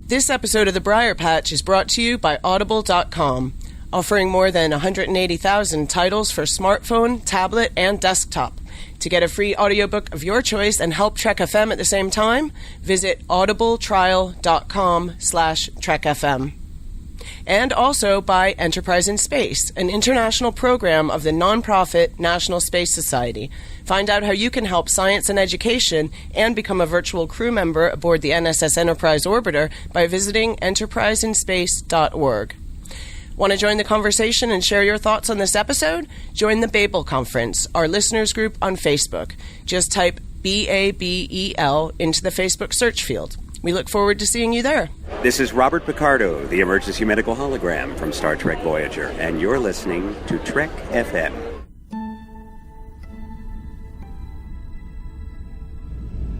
This episode of the Briar Patch is brought to you by Audible.com, offering more than 180,000 titles for smartphone, tablet, and desktop. To get a free audiobook of your choice and help Trek FM at the same time, visit audibletrial.com/trekfm. And also by Enterprise in Space, an international program of the nonprofit National Space Society. Find out how you can help science and education and become a virtual crew member aboard the NSS Enterprise Orbiter by visiting enterpriseinspace.org. Want to join the conversation and share your thoughts on this episode? Join the Babel Conference, our listeners group on Facebook. Just type BABEL into the Facebook search field. We look forward to seeing you there. This is Robert Picardo, the emergency medical hologram from Star Trek Voyager, and you're listening to Trek FM.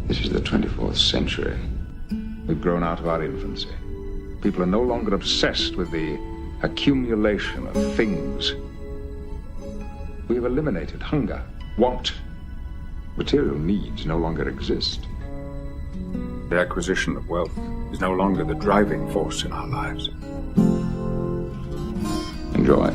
This is the 24th century. We've grown out of our infancy. People are no longer obsessed with the accumulation of things. We have eliminated hunger, want. Material needs no longer exist. The acquisition of wealth is no longer the driving force in our lives. Enjoy.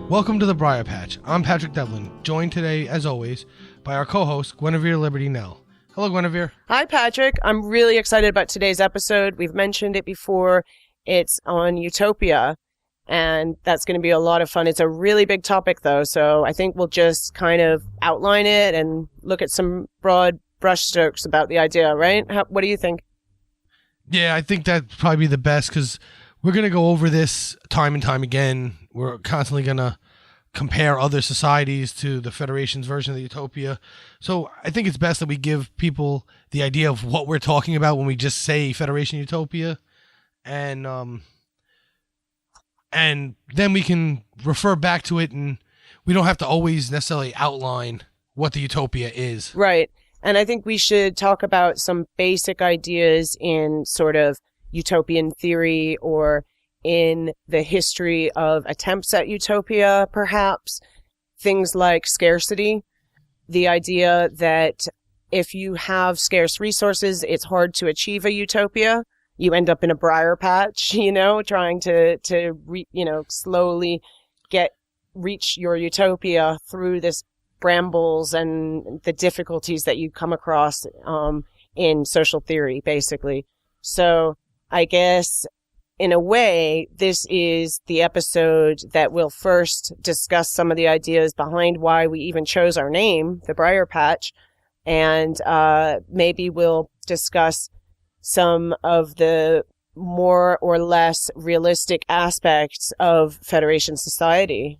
Welcome to the Briar Patch. I'm Patrick Devlin, joined today, as always, by our co-host, Guinevere Liberty Nell. Hello, Guinevere. Hi, Patrick. I'm really excited about today's episode. We've mentioned it before. It's on Utopia, and that's going to be a lot of fun. It's a really big topic, though, so I think we'll just kind of outline it and look at some broad brushstrokes about the idea, right? What do you think? Yeah, I think that'd probably be the best, because we're going to go over this time and time again. We're constantly going to compare other societies to the Federation's version of the Utopia. So I think it's best that we give people the idea of what we're talking about when we just say Federation Utopia. And then we can refer back to it, and we don't have to always necessarily outline what the Utopia is. Right. And I think we should talk about some basic ideas in sort of utopian theory or in the history of attempts at utopia, perhaps. Things like scarcity, the idea that if you have scarce resources, it's hard to achieve a utopia. You end up in a briar patch, trying to slowly reach your utopia through this brambles and the difficulties that you come across in social theory, basically. So I guess in a way, this is the episode that will first discuss some of the ideas behind why we even chose our name, the Briar Patch, and maybe we'll discuss some of the more or less realistic aspects of Federation society.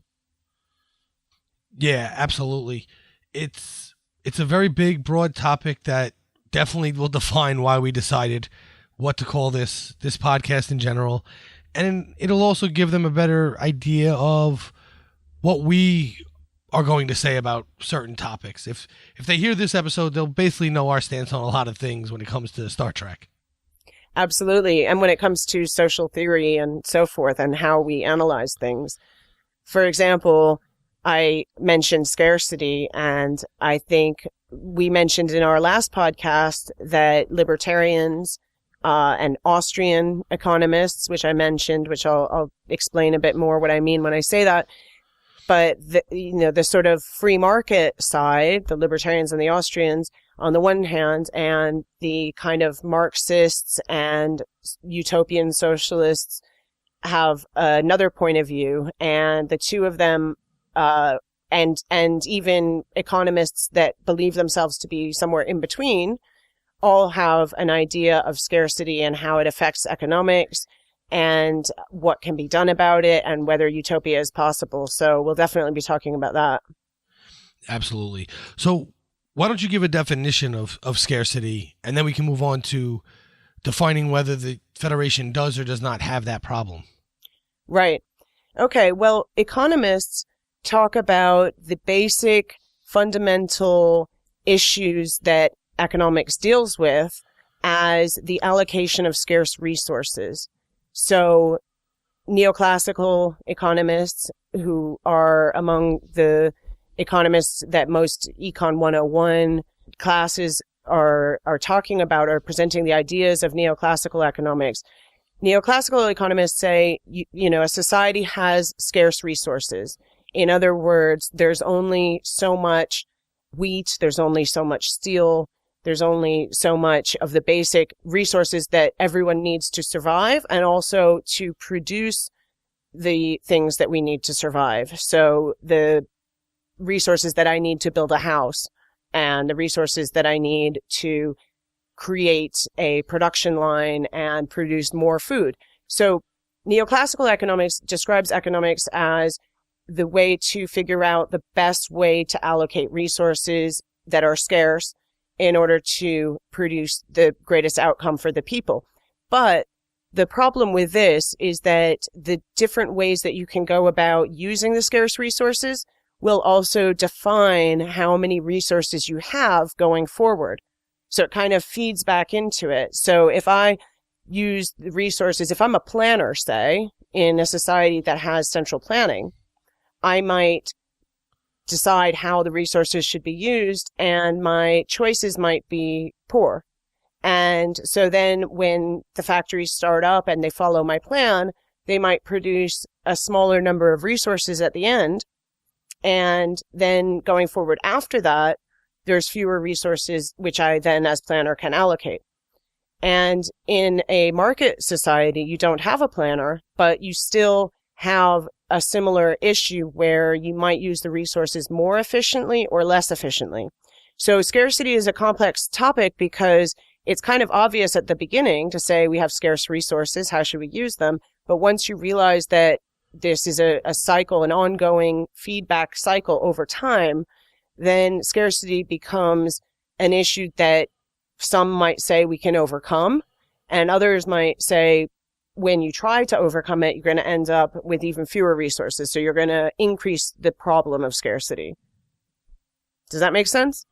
Yeah, absolutely. It's a very big, broad topic that definitely will define why we decided what to call this podcast in general. And it'll also give them a better idea of what we are going to say about certain topics. If they hear this episode, they'll basically know our stance on a lot of things when it comes to Star Trek. Absolutely. And when it comes to social theory and so forth and how we analyze things. For example, I mentioned scarcity, and I think we mentioned in our last podcast that libertarians and Austrian economists, which I mentioned, which I'll explain a bit more what I mean when I say that. But the sort of free market side, the libertarians and the Austrians on the one hand, and the kind of Marxists and utopian socialists have another point of view, and the two of them, and even economists that believe themselves to be somewhere in between, all have an idea of scarcity and how it affects economics and what can be done about it and whether utopia is possible. So we'll definitely be talking about that. Absolutely. So why don't you give a definition of scarcity, and then we can move on to defining whether the Federation does or does not have that problem. Right. Okay. Well, economists talk about the basic fundamental issues that economics deals with as the allocation of scarce resources. So neoclassical economists, who are among the economists that most Econ 101 classes are talking about, are presenting the ideas of neoclassical economics. Neoclassical economists say, a society has scarce resources. In other words, there's only so much wheat, there's only so much steel, there's only so much of the basic resources that everyone needs to survive and also to produce the things that we need to survive. So the resources that I need to build a house and the resources that I need to create a production line and produce more food. So neoclassical economics describes economics as the way to figure out the best way to allocate resources that are scarce in order to produce the greatest outcome for the people. But the problem with this is that the different ways that you can go about using the scarce resources will also define how many resources you have going forward. So it kind of feeds back into it. So if I use the resources, if I'm a planner, say, in a society that has central planning, I might decide how the resources should be used, and my choices might be poor. And so then when the factories start up and they follow my plan, they might produce a smaller number of resources at the end. And then going forward after that, there's fewer resources, which I then as planner can allocate. And in a market society, you don't have a planner, but you still have a similar issue where you might use the resources more efficiently or less efficiently. So scarcity is a complex topic because it's kind of obvious at the beginning to say we have scarce resources, how should we use them? But once you realize that this is a cycle, an ongoing feedback cycle over time, then scarcity becomes an issue that some might say we can overcome, and others might say when you try to overcome it, you're going to end up with even fewer resources. So you're going to increase the problem of scarcity. Does that make sense?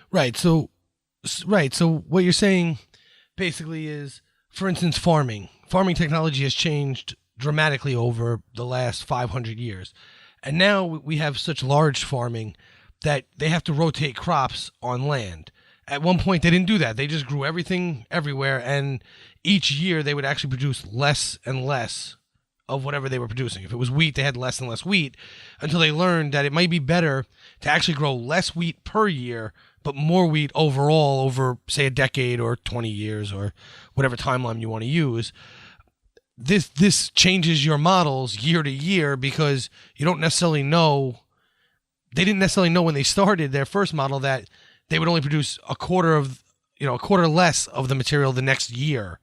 Right. So what you're saying basically is, for instance, farming technology has changed dramatically over the last 500 years. And now we have such large farming that they have to rotate crops on land. At one point, they didn't do that. They just grew everything everywhere, and each year they would actually produce less and less of whatever they were producing. If it was wheat, they had less and less wheat until they learned that it might be better to actually grow less wheat per year, but more wheat overall over, say, a decade or 20 years or whatever timeline you want to use. This changes your models year to year because you don't necessarily know. They didn't necessarily know when they started their first model that they would only produce a quarter less of the material the next year,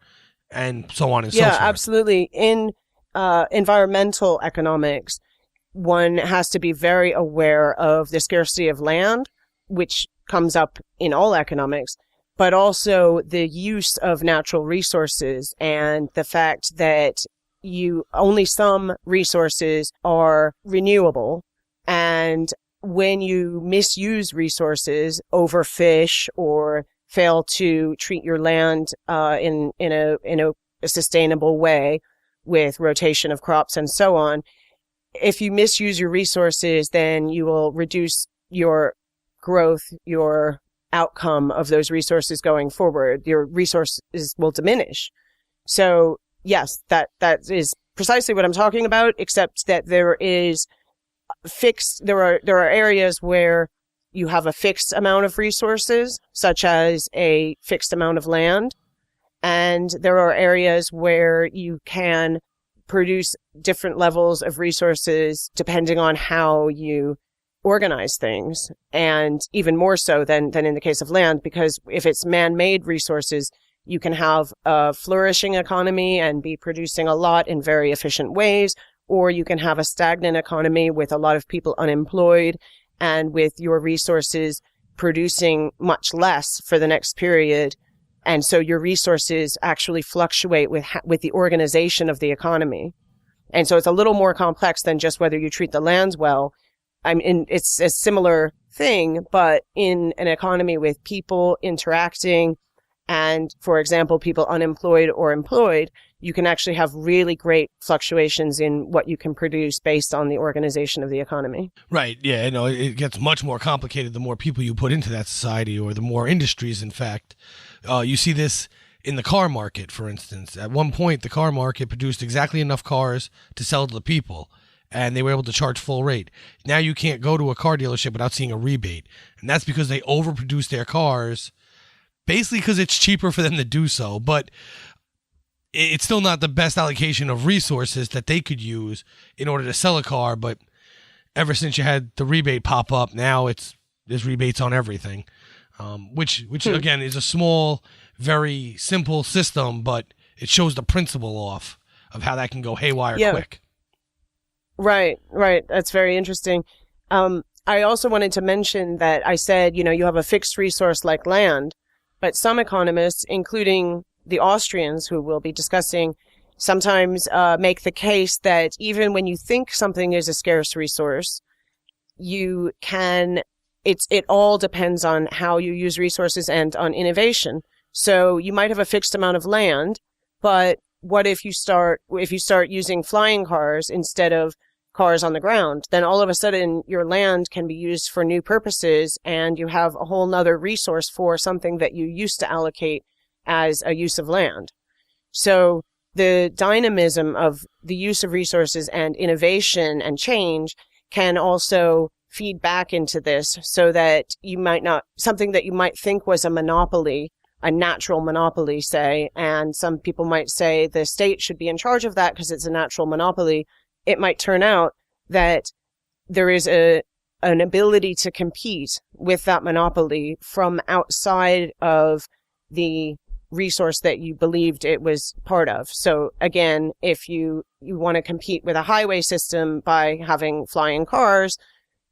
and so on and so forth. Yeah, absolutely. In environmental economics, one has to be very aware of the scarcity of land, which comes up in all economics, but also the use of natural resources and the fact that only some resources are renewable, and when you misuse resources, overfish, or fail to treat your land in a sustainable way with rotation of crops and so on, if you misuse your resources, then you will reduce your growth, your outcome of those resources going forward. Your resources will diminish. So yes, that is precisely what I'm talking about, except that there are areas where you have a fixed amount of resources, such as a fixed amount of land, and there are areas where you can produce different levels of resources depending on how you organize things, and even more so than in the case of land, because if it's man-made resources, you can have a flourishing economy and be producing a lot in very efficient ways, or you can have a stagnant economy with a lot of people unemployed and with your resources producing much less for the next period. And so your resources actually fluctuate with the organization of the economy. And so it's a little more complex than just whether you treat the lands well. I mean, it's a similar thing, but in an economy with people interacting and, for example, people unemployed or employed, you can actually have really great fluctuations in what you can produce based on the organization of the economy. Right. Yeah. It gets much more complicated the more people you put into that society, or the more industries, in fact. You see this in the car market, for instance. At one point, the car market produced exactly enough cars to sell to the people, and they were able to charge full rate. Now you can't go to a car dealership without seeing a rebate. And that's because they overproduce their cars, basically because it's cheaper for them to do so. But it's still not the best allocation of resources that they could use in order to sell a car. But ever since you had the rebate pop up, now there's rebates on everything, which again is a small, very simple system, but it shows the principle off of how that can go haywire quick. Right. That's very interesting. I also wanted to mention that I said, you have a fixed resource like land, but some economists, including the Austrians, who we'll be discussing, sometimes make the case that even when you think something is a scarce resource, it all depends on how you use resources and on innovation. So you might have a fixed amount of land, but what if you start using flying cars instead of cars on the ground? Then all of a sudden your land can be used for new purposes, and you have a whole nother resource for something that you used to allocate as a use of land. So the dynamism of the use of resources and innovation and change can also feed back into this, so that something that you might think was a monopoly, a natural monopoly, say, and some people might say the state should be in charge of that because it's a natural monopoly. It might turn out that there is an ability to compete with that monopoly from outside of the resource that you believed it was part of. So again, if you want to compete with a highway system by having flying cars,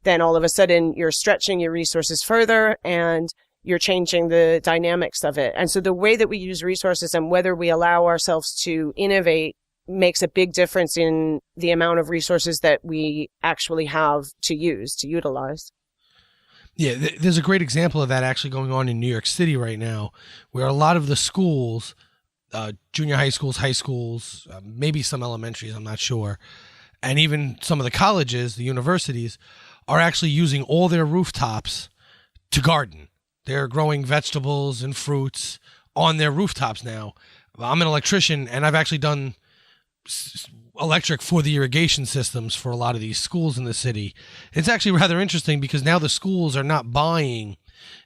then all of a sudden you're stretching your resources further and you're changing the dynamics of it. And so the way that we use resources and whether we allow ourselves to innovate makes a big difference in the amount of resources that we actually have to utilize. Yeah, there's a great example of that actually going on in New York City right now, where a lot of the schools, junior high schools, maybe some elementaries, I'm not sure, and even some of the colleges, the universities, are actually using all their rooftops to garden. They're growing vegetables and fruits on their rooftops now. I'm an electrician, and I've actually done electric for the irrigation systems for a lot of these schools in the city. It's actually rather interesting because now the schools are not buying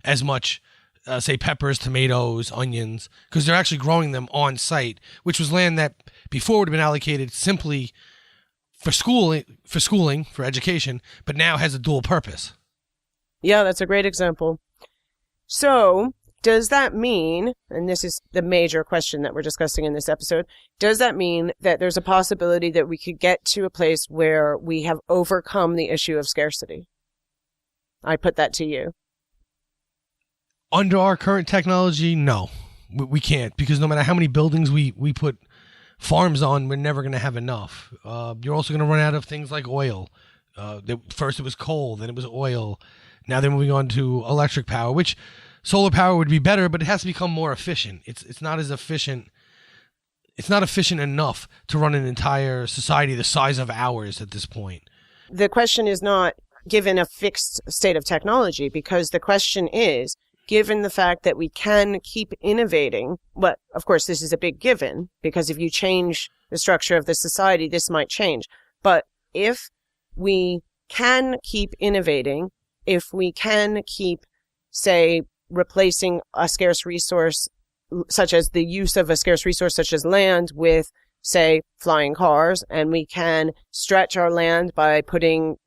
as much, say, peppers, tomatoes, onions, because they're actually growing them on site, which was land that before would have been allocated simply for schooling, for education, but now has a dual purpose. Yeah, that's a great example. So, does that mean, and this is the major question that we're discussing in this episode, does that mean that there's a possibility that we could get to a place where we have overcome the issue of scarcity? I put that to you. Under our current technology, no. We can't, because no matter how many buildings we put farms on, we're never going to have enough. You're also going to run out of things like oil. First it was coal, then it was oil. Now they're moving on to electric power, which solar power would be better, but it has to become more efficient. It's not as efficient. It's not efficient enough to run an entire society the size of ours at this point. The question is not given a fixed state of technology, because the question is, given the fact that we can keep innovating, but of course this is a big given, because if you change the structure of the society, this might change. But if we can keep innovating, if we can keep, say, replacing a scarce resource, such as the use of a scarce resource such as land, with, say, flying cars, and we can stretch our land by putting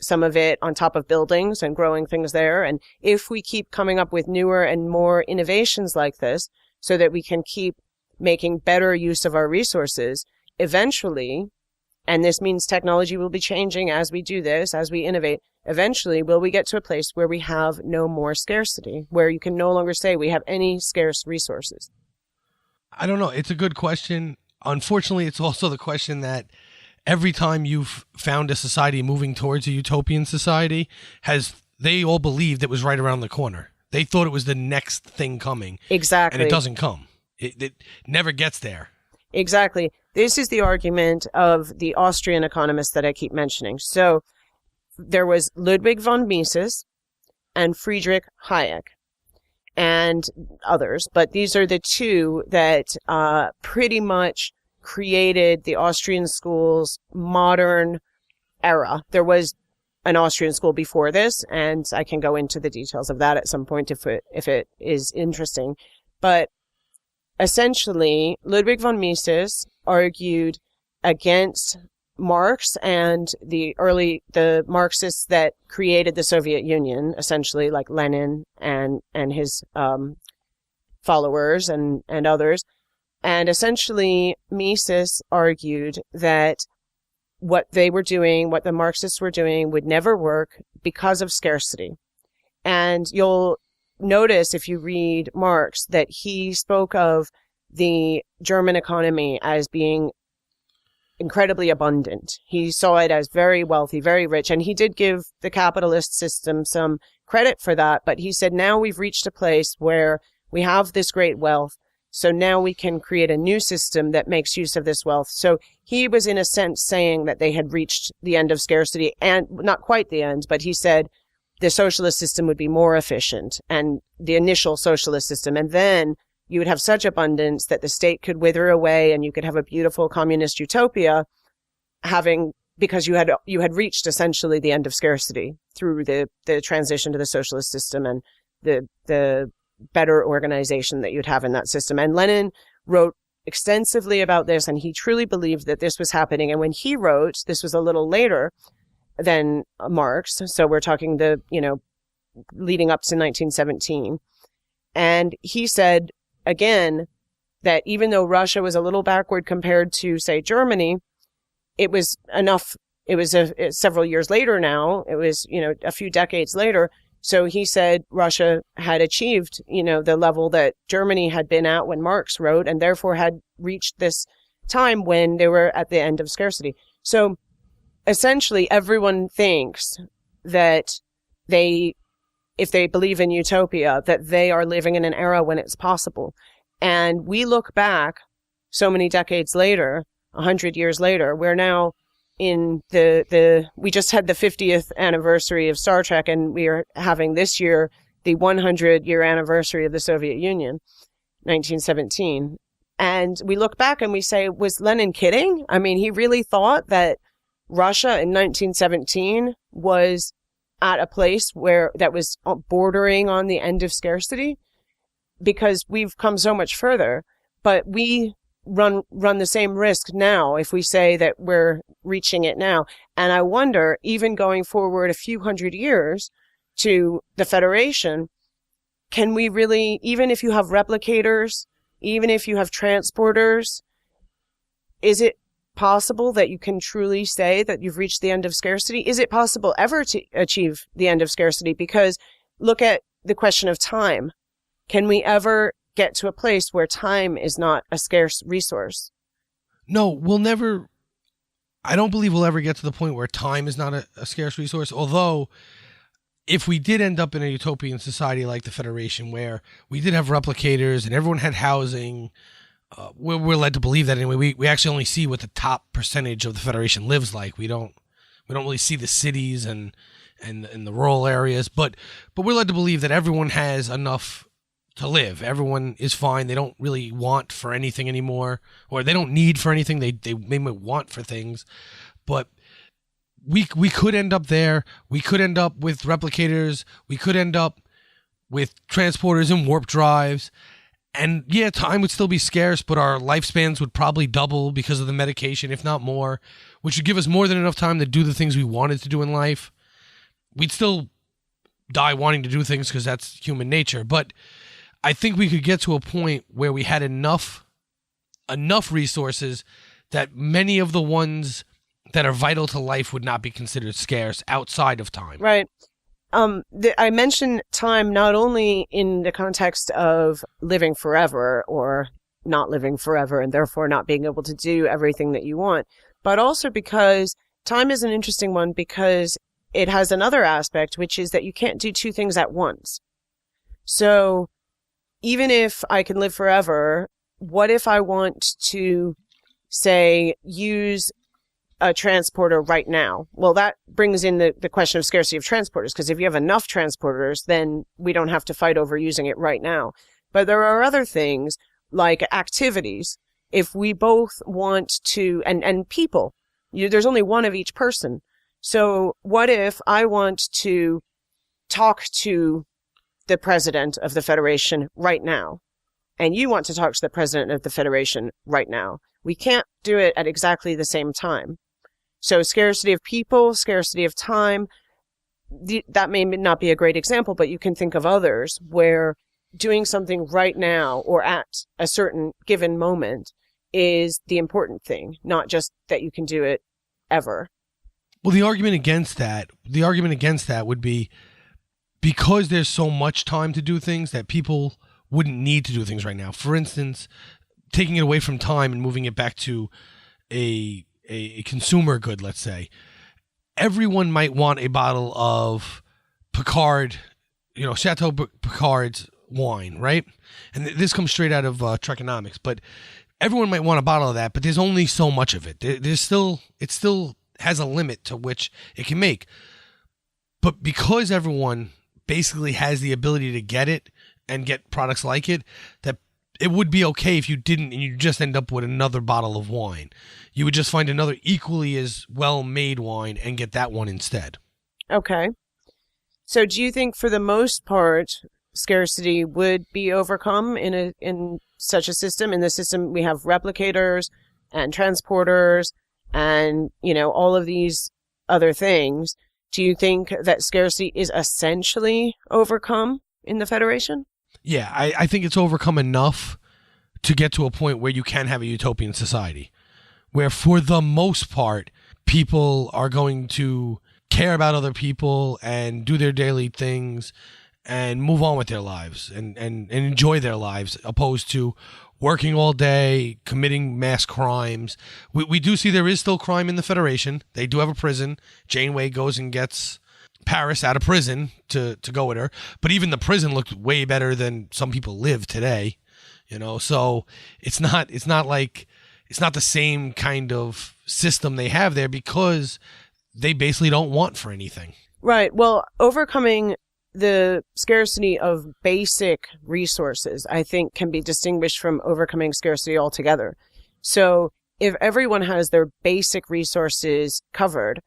some of it on top of buildings and growing things there. And if we keep coming up with newer and more innovations like this, so that we can keep making better use of our resources, eventually, and this means technology will be changing as we do this, as we innovate, eventually will we get to a place where we have no more scarcity, where you can no longer say we have any scarce resources? I don't know. It's a good question. Unfortunately, it's also the question that every time you've found a society moving towards a utopian society, they all believed it was right around the corner. They thought it was the next thing coming. Exactly. And it doesn't come. It never gets there. Exactly. This is the argument of the Austrian economists that I keep mentioning. So there was Ludwig von Mises and Friedrich Hayek and others, but these are the two that pretty much created the Austrian school's modern era. There was an Austrian school before this, and I can go into the details of that at some point if it is interesting. But essentially, Ludwig von Mises argued against Marx and the Marxists that created the Soviet Union, essentially like Lenin and his followers and others. And essentially, Mises argued that what they were doing, what the Marxists were doing, would never work because of scarcity. And you'll notice if you read Marx that he spoke of the German economy as being incredibly abundant. He saw it as very wealthy, very rich, and he did give the capitalist system some credit for that. But he said, now we've reached a place where we have this great wealth, so now we can create a new system that makes use of this wealth. So he was, in a sense, saying that they had reached the end of scarcity, and not quite the end, but he said the socialist system would be more efficient, and the initial socialist system. And then you would have such abundance that the state could wither away and you could have a beautiful communist utopia because you had reached essentially the end of scarcity through the transition to the socialist system and the better organization that you'd have in that system. And Lenin wrote extensively about this, and he truly believed that this was happening. And when he wrote, this was a little later than Marx, so we're talking leading up to 1917. And he said, again, that even though Russia was a little backward compared to, say, Germany, it was enough. It was several years later now. It was, a few decades later. So he said Russia had achieved, the level that Germany had been at when Marx wrote, and therefore had reached this time when they were at the end of scarcity. So essentially, everyone thinks that if they believe in utopia, that they are living in an era when it's possible. And we look back so many decades later, 100 years later, we're now in we just had the 50th anniversary of Star Trek, and we are having this year the 100-year anniversary of the Soviet Union, 1917. And we look back and we say, was Lenin kidding? I mean, he really thought that Russia in 1917 was at a place that was bordering on the end of scarcity, because we've come so much further. But we run the same risk now if we say that we're reaching it now. And I wonder, even going forward a few hundred years to the Federation, can we really, even if you have replicators, even if you have transporters, is it possible that you can truly say that you've reached the end of scarcity? Is it possible ever to achieve the end of scarcity? Because look at the question of time. Can we ever get to a place where time is not a scarce resource? No, we'll never. I don't believe we'll ever get to the point where time is not a scarce resource. Although, if we did end up in a utopian society like the Federation, where we did have replicators and everyone had housing, we're led to believe that anyway. We actually only see what the top percentage of the Federation lives like. We don't really see the cities and the rural areas, but we're led to believe that everyone has enough to live. Everyone is fine. They don't really want for anything anymore, or they don't need for anything. They might want for things, but we could end up there. We could end up with replicators. We could end up with transporters and warp drives. And yeah, time would still be scarce, but our lifespans would probably double because of the medication, if not more, which would give us more than enough time to do the things we wanted to do in life. We'd still die wanting to do things because that's human nature, but I think we could get to a point where we had enough resources that many of the ones that are vital to life would not be considered scarce outside of time. Right. I mentioned time not only in the context of living forever or not living forever and therefore not being able to do everything that you want, but also because time is an interesting one because it has another aspect, which is that you can't do two things at once. So even if I can live forever, what if I want to, say, use a transporter right now? Well, that brings in the question of scarcity of transporters, because if you have enough transporters, then we don't have to fight over using it right now. But there are other things like activities. If we both want to, and people, there's only one of each person. So what if I want to talk to the president of the Federation right now, and you want to talk to the president of the Federation right now? We can't do it at exactly the same time. So scarcity of people, scarcity of time, that may not be a great example, but you can think of others where doing something right now or at a certain given moment is the important thing, not just that you can do it ever. Well, the argument against that would be because there's so much time to do things that people wouldn't need to do things right now. For instance, taking it away from time and moving it back to a consumer good, let's say. Everyone might want a bottle of Picard, Chateau Picard's wine, right? And this comes straight out of Trekonomics, but everyone might want a bottle of that, but there's only so much of it. It still has a limit to which it can make. But because everyone basically has the ability to get it and get products like it, that it would be okay if you didn't and you just end up with another bottle of wine. You would just find another equally as well-made wine and get that one instead. Okay. So do you think for the most part, scarcity would be overcome in such a system? In the system, we have replicators and transporters and, all of these other things. Do you think that scarcity is essentially overcome in the Federation? Yeah, I think it's overcome enough to get to a point where you can have a utopian society, where for the most part, people are going to care about other people and do their daily things and move on with their lives and enjoy their lives, opposed to working all day, committing mass crimes. We do see there is still crime in the Federation. They do have a prison. Janeway goes and gets Paris out of prison to go with her. But even the prison looked way better than some people live today, so it's not the same kind of system they have there because they basically don't want for anything. Right. Well, overcoming the scarcity of basic resources, I think, can be distinguished from overcoming scarcity altogether. So if everyone has their basic resources covered,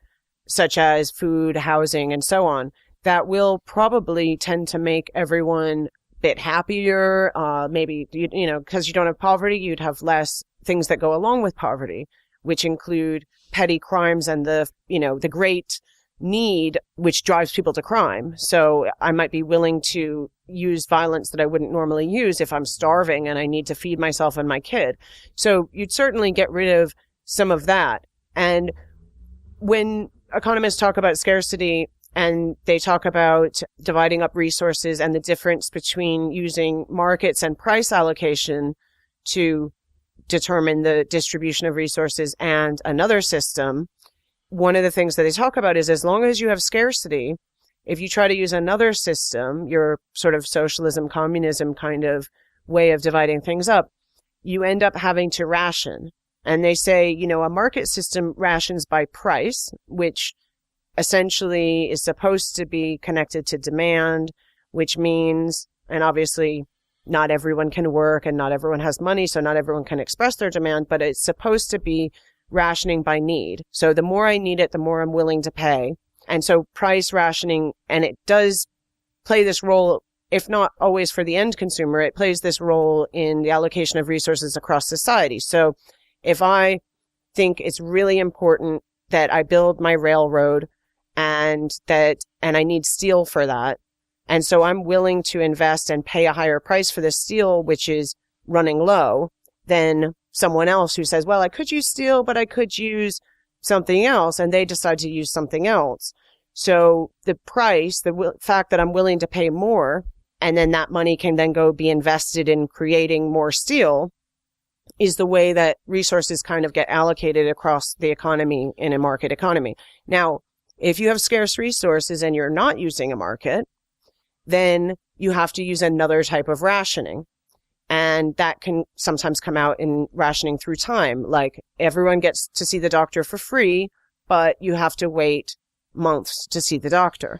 such as food, housing, and so on, that will probably tend to make everyone a bit happier. Maybe, because you don't have poverty, you'd have less things that go along with poverty, which include petty crimes and the great need which drives people to crime. So I might be willing to use violence that I wouldn't normally use if I'm starving and I need to feed myself and my kid. So you'd certainly get rid of some of that. And when economists talk about scarcity and they talk about dividing up resources and the difference between using markets and price allocation to determine the distribution of resources and another system, one of the things that they talk about is as long as you have scarcity, if you try to use another system, your sort of socialism, communism kind of way of dividing things up, you end up having to ration. And they say, a market system rations by price, which essentially is supposed to be connected to demand, which means, and obviously not everyone can work and not everyone has money, so not everyone can express their demand, but it's supposed to be rationing by need. So the more I need it, the more I'm willing to pay. And so price rationing, and it does play this role, if not always for the end consumer, it plays this role in the allocation of resources across society. So if I think it's really important that I build my railroad and I need steel for that, and so I'm willing to invest and pay a higher price for the steel, which is running low, then someone else who says, well, I could use steel, but I could use something else, and they decide to use something else. So the price, the fact that I'm willing to pay more, and then that money can then go be invested in creating more steel, is the way that resources kind of get allocated across the economy in a market economy. Now, if you have scarce resources and you're not using a market, then you have to use another type of rationing. And that can sometimes come out in rationing through time. Like everyone gets to see the doctor for free, but you have to wait months to see the doctor,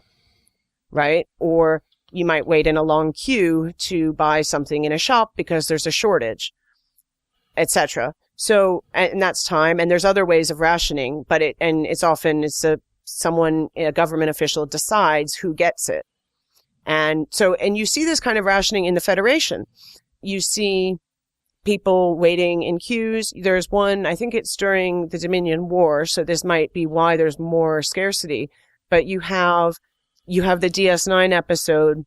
right? Or you might wait in a long queue to buy something in a shop because there's a shortage, etc. So, and that's time. And there's other ways of rationing, but it's often a government official decides who gets it. And you see this kind of rationing in the Federation. You see people waiting in queues. There's one, I think it's during the Dominion War, so this might be why there's more scarcity. But you have the DS9 episode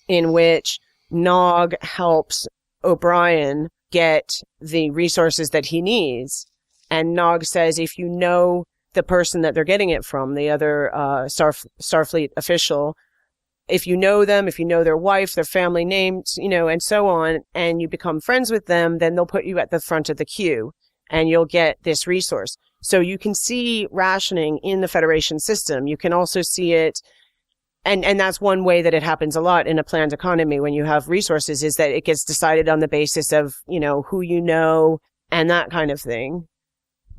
in which Nog helps O'Brien get the resources that he needs. And Nog says, if you know the person that they're getting it from, the other Starfleet official, if you know them, if you know their wife, their family names, and so on, and you become friends with them, then they'll put you at the front of the queue and you'll get this resource. So you can see rationing in the Federation system. You can also see it, and that's one way that it happens a lot in a planned economy when you have resources, is that it gets decided on the basis of, who you know and that kind of thing.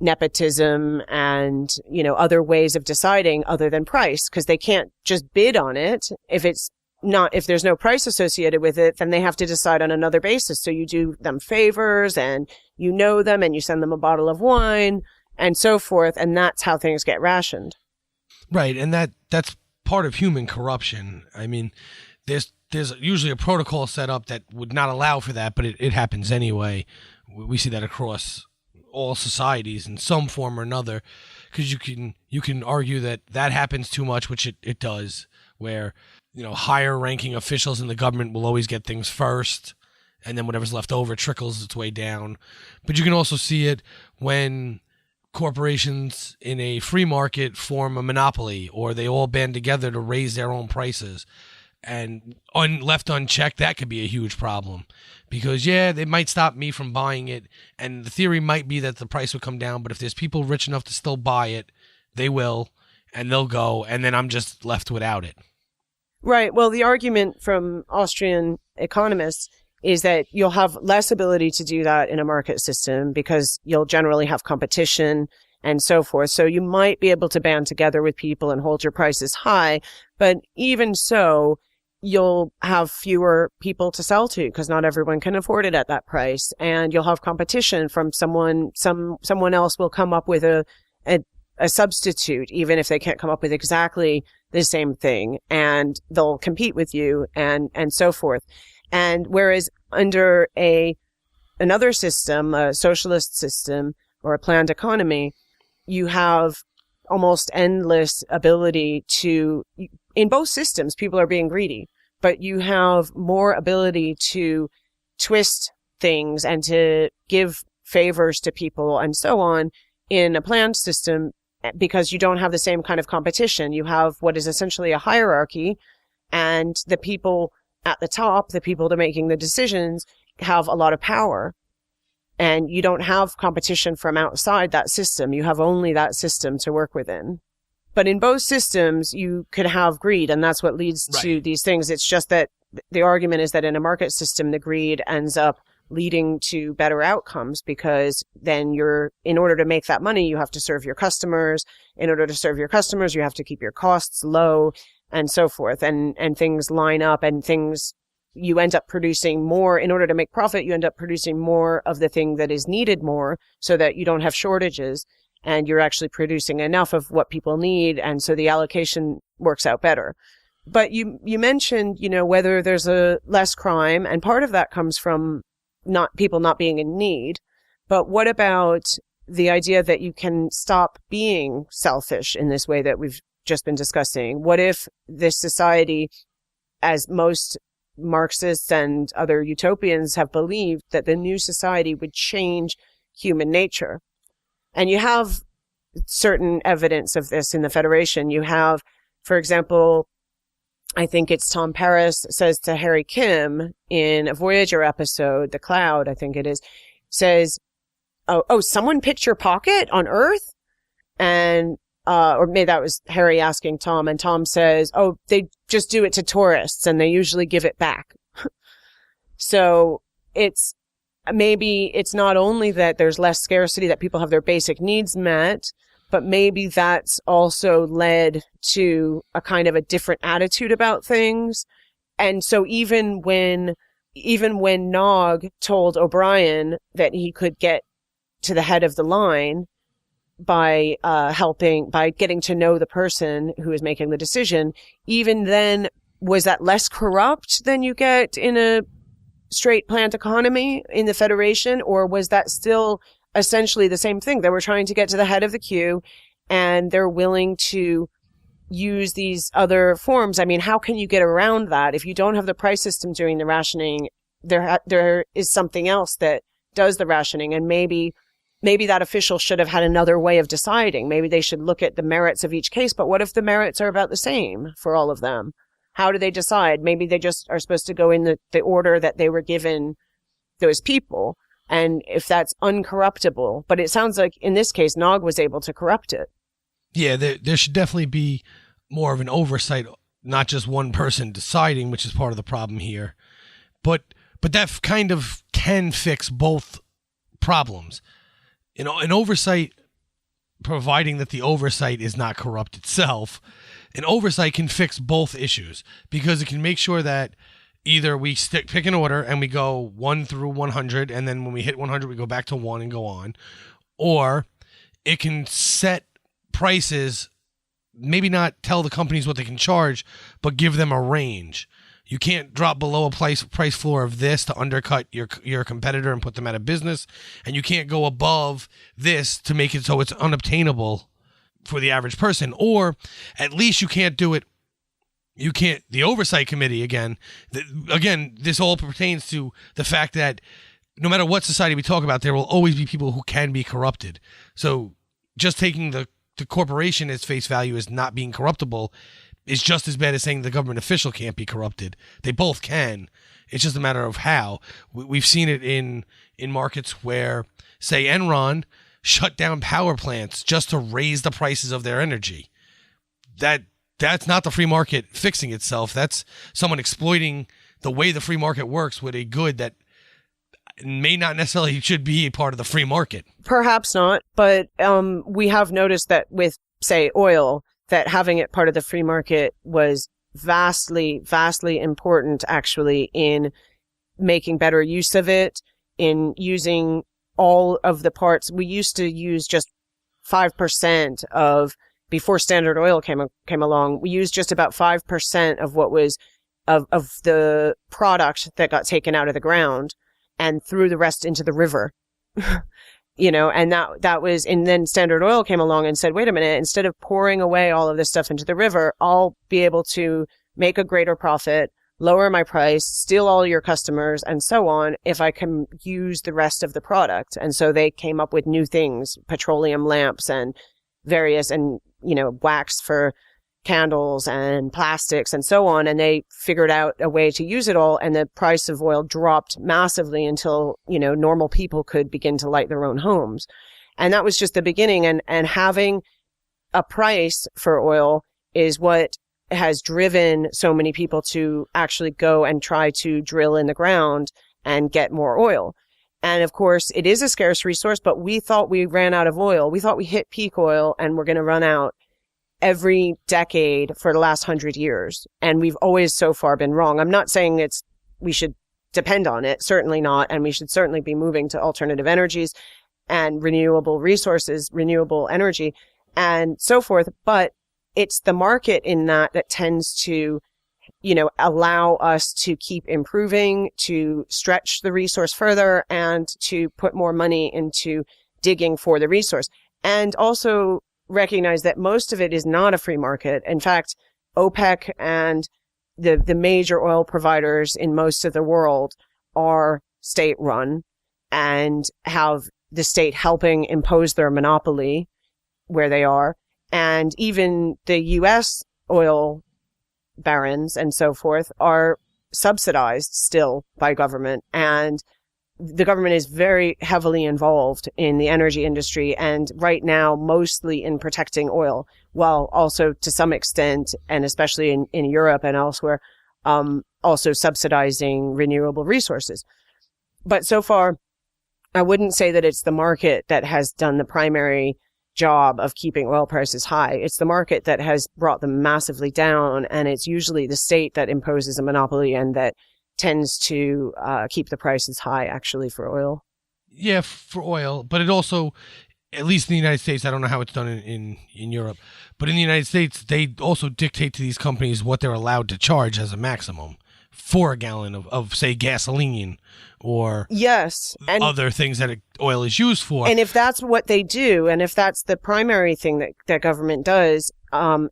Nepotism and, other ways of deciding other than price, because they can't just bid on it. If there's no price associated with it, then they have to decide on another basis. So you do them favors and you know them and you send them a bottle of wine and so forth. And that's how things get rationed. Right. And that's part of human corruption. I mean, there's usually a protocol set up that would not allow for that, but it happens anyway. We see that across all societies in some form or another, because you can argue that happens too much, which it does, where higher ranking officials in the government will always get things first, and then whatever's left over trickles its way down. But you can also see it when corporations in a free market form a monopoly, or they all band together to raise their own prices, and left unchecked, that could be a huge problem. Because, they might stop me from buying it, and the theory might be that the price will come down, but if there's people rich enough to still buy it, they will, and they'll go, and then I'm just left without it. Right. Well, the argument from Austrian economists is that you'll have less ability to do that in a market system because you'll generally have competition and so forth. So you might be able to band together with people and hold your prices high, but even so, you'll have fewer people to sell to because not everyone can afford it at that price. And you'll have competition from someone else will come up with a substitute, even if they can't come up with exactly the same thing, and they'll compete with you and so forth. And whereas under another system, a socialist system or a planned economy, you have almost endless ability to, in both systems, people are being greedy, but you have more ability to twist things and to give favors to people and so on in a planned system, because you don't have the same kind of competition. You have what is essentially a hierarchy, and the people at the top, the people that are making the decisions, have a lot of power. And you don't have competition from outside that system. You have only that system to work within. But in both systems, you could have greed, and that's what leads to these things. It's just that the argument is that in a market system, the greed ends up leading to better outcomes, because then in order to make that money, you have to serve your customers. In order to serve your customers, you have to keep your costs low and so forth. And things line up, and you end up producing more. In order to make profit, you end up producing more of the thing that is needed more, so that you don't have shortages, and you're actually producing enough of what people need. And so the allocation works out better. But you mentioned, whether there's a less crime, and part of that comes from people not being in need. But what about the idea that you can stop being selfish in this way that we've just been discussing? What if this society, as most Marxists and other utopians have believed, that the new society would change human nature? And you have certain evidence of this in the Federation. You have, for example, I think it's Tom Paris says to Harry Kim in a Voyager episode, The Cloud, I think it is, says, oh, someone picked your pocket on Earth? And or maybe that was Harry asking Tom, and Tom says, oh, they just do it to tourists and they usually give it back. So maybe it's not only that there's less scarcity, that people have their basic needs met, but maybe that's also led to a kind of a different attitude about things. And so even when Nog told O'Brien that he could get to the head of the line by getting to know the person who is making the decision, even then, was that less corrupt than you get in a straight planned economy in the Federation, or was that still essentially the same thing? They were trying to get to the head of the queue, and they're willing to use these other forms. I mean, how can you get around that? If you don't have the price system doing the rationing, there is something else that does the rationing, and maybe that official should have had another way of deciding. Maybe they should look at the merits of each case, but what if the merits are about the same for all of them? How do they decide? Maybe they just are supposed to go in the order that they were given those people, and if that's uncorruptible. But it sounds like in this case, Nog was able to corrupt it. Yeah, there should definitely be more of an oversight, not just one person deciding, which is part of the problem here. But that kind of can fix both problems. You know, an oversight, providing that the oversight is not corrupt itself, an oversight can fix both issues, because it can make sure that either we pick an order and we go 1 through 100, and then when we hit 100, we go back to 1 and go on. Or it can set prices, maybe not tell the companies what they can charge, but give them a range. You can't drop below a price floor of this to undercut your competitor and put them out of business, and you can't go above this to make it so it's unobtainable for the average person. Or at least you can't do it. You can't. The oversight committee, again, this all pertains to the fact that no matter what society we talk about, there will always be people who can be corrupted. So just taking the corporation as face value as not being corruptible is just as bad as saying the government official can't be corrupted. They both can. It's just a matter of how. We've seen it in markets where, say, Enron shut down power plants just to raise the prices of their energy. That's not the free market fixing itself. That's someone exploiting the way the free market works with a good that may not necessarily should be a part of the free market. Perhaps not, but we have noticed that with, say, oil, that having it part of the free market was vastly, vastly important, actually, in making better use of it, in using all of the parts. We used to use just 5% of, before Standard Oil came along, we used just about 5% of what was of the product that got taken out of the ground and threw the rest into the river. You know, and that was, and then Standard Oil came along and said, wait a minute, instead of pouring away all of this stuff into the river, I'll be able to make a greater profit, lower my price, steal all your customers, and so on, if I can use the rest of the product. And so they came up with new things, petroleum lamps and various, and, you know, wax for candles and plastics and so on. And they figured out a way to use it all. And the price of oil dropped massively until, you know, normal people could begin to light their own homes. And that was just the beginning. And having a price for oil is what has driven so many people to actually go and try to drill in the ground and get more oil. And of course, it is a scarce resource, but we thought we ran out of oil. We thought we hit peak oil and we're going to run out every decade for the last 100 years. And we've always so far been wrong. I'm not saying we should depend on it. Certainly not. And we should certainly be moving to alternative energies and renewable resources, renewable energy and so forth. But it's the market in that tends to, you know, allow us to keep improving, to stretch the resource further, and to put more money into digging for the resource. And also recognize that most of it is not a free market. In fact, OPEC and the major oil providers in most of the world are state-run and have the state helping impose their monopoly where they are. And even the U.S. oil barons and so forth are subsidized still by government. And the government is very heavily involved in the energy industry, and right now mostly in protecting oil, while also to some extent, and especially in Europe and elsewhere, also subsidizing renewable resources. But so far, I wouldn't say that it's the market that has done the primary job of keeping oil prices high. It's the market that has brought them massively down, and it's usually the state that imposes a monopoly and that tends to keep the prices high, actually, for oil. Yeah, for oil, but it also, at least in the United States, I don't know how it's done in Europe, but in the United States, they also dictate to these companies what they're allowed to charge as a maximum for a gallon of say, gasoline or yes, and other things that oil is used for. And if that's what they do, and if that's the primary thing that government does,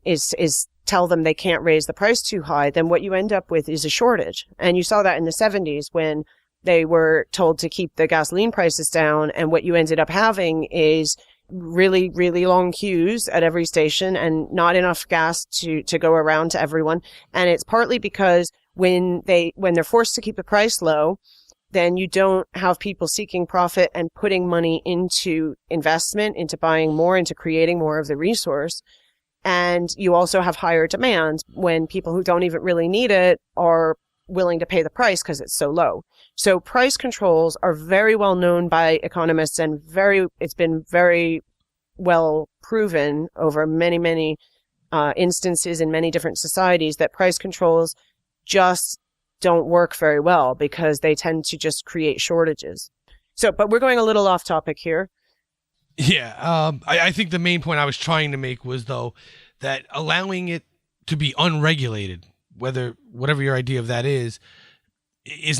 is tell them they can't raise the price too high, then what you end up with is a shortage. And you saw that in the 70s when they were told to keep the gasoline prices down, and what you ended up having is really, really long queues at every station and not enough gas to go around to everyone. And it's partly because when they're forced to keep the price low, then you don't have people seeking profit and putting money into investment, into buying more, into creating more of the resource. And you also have higher demand when people who don't even really need it are willing to pay the price because it's so low. So price controls are very well known by economists, and it's been very well proven over many, many instances in many different societies that price controls just don't work very well because they tend to just create shortages. So, but we're going a little off topic here. Yeah, I think the main point I was trying to make was, though, that allowing it to be unregulated, whatever your idea of that is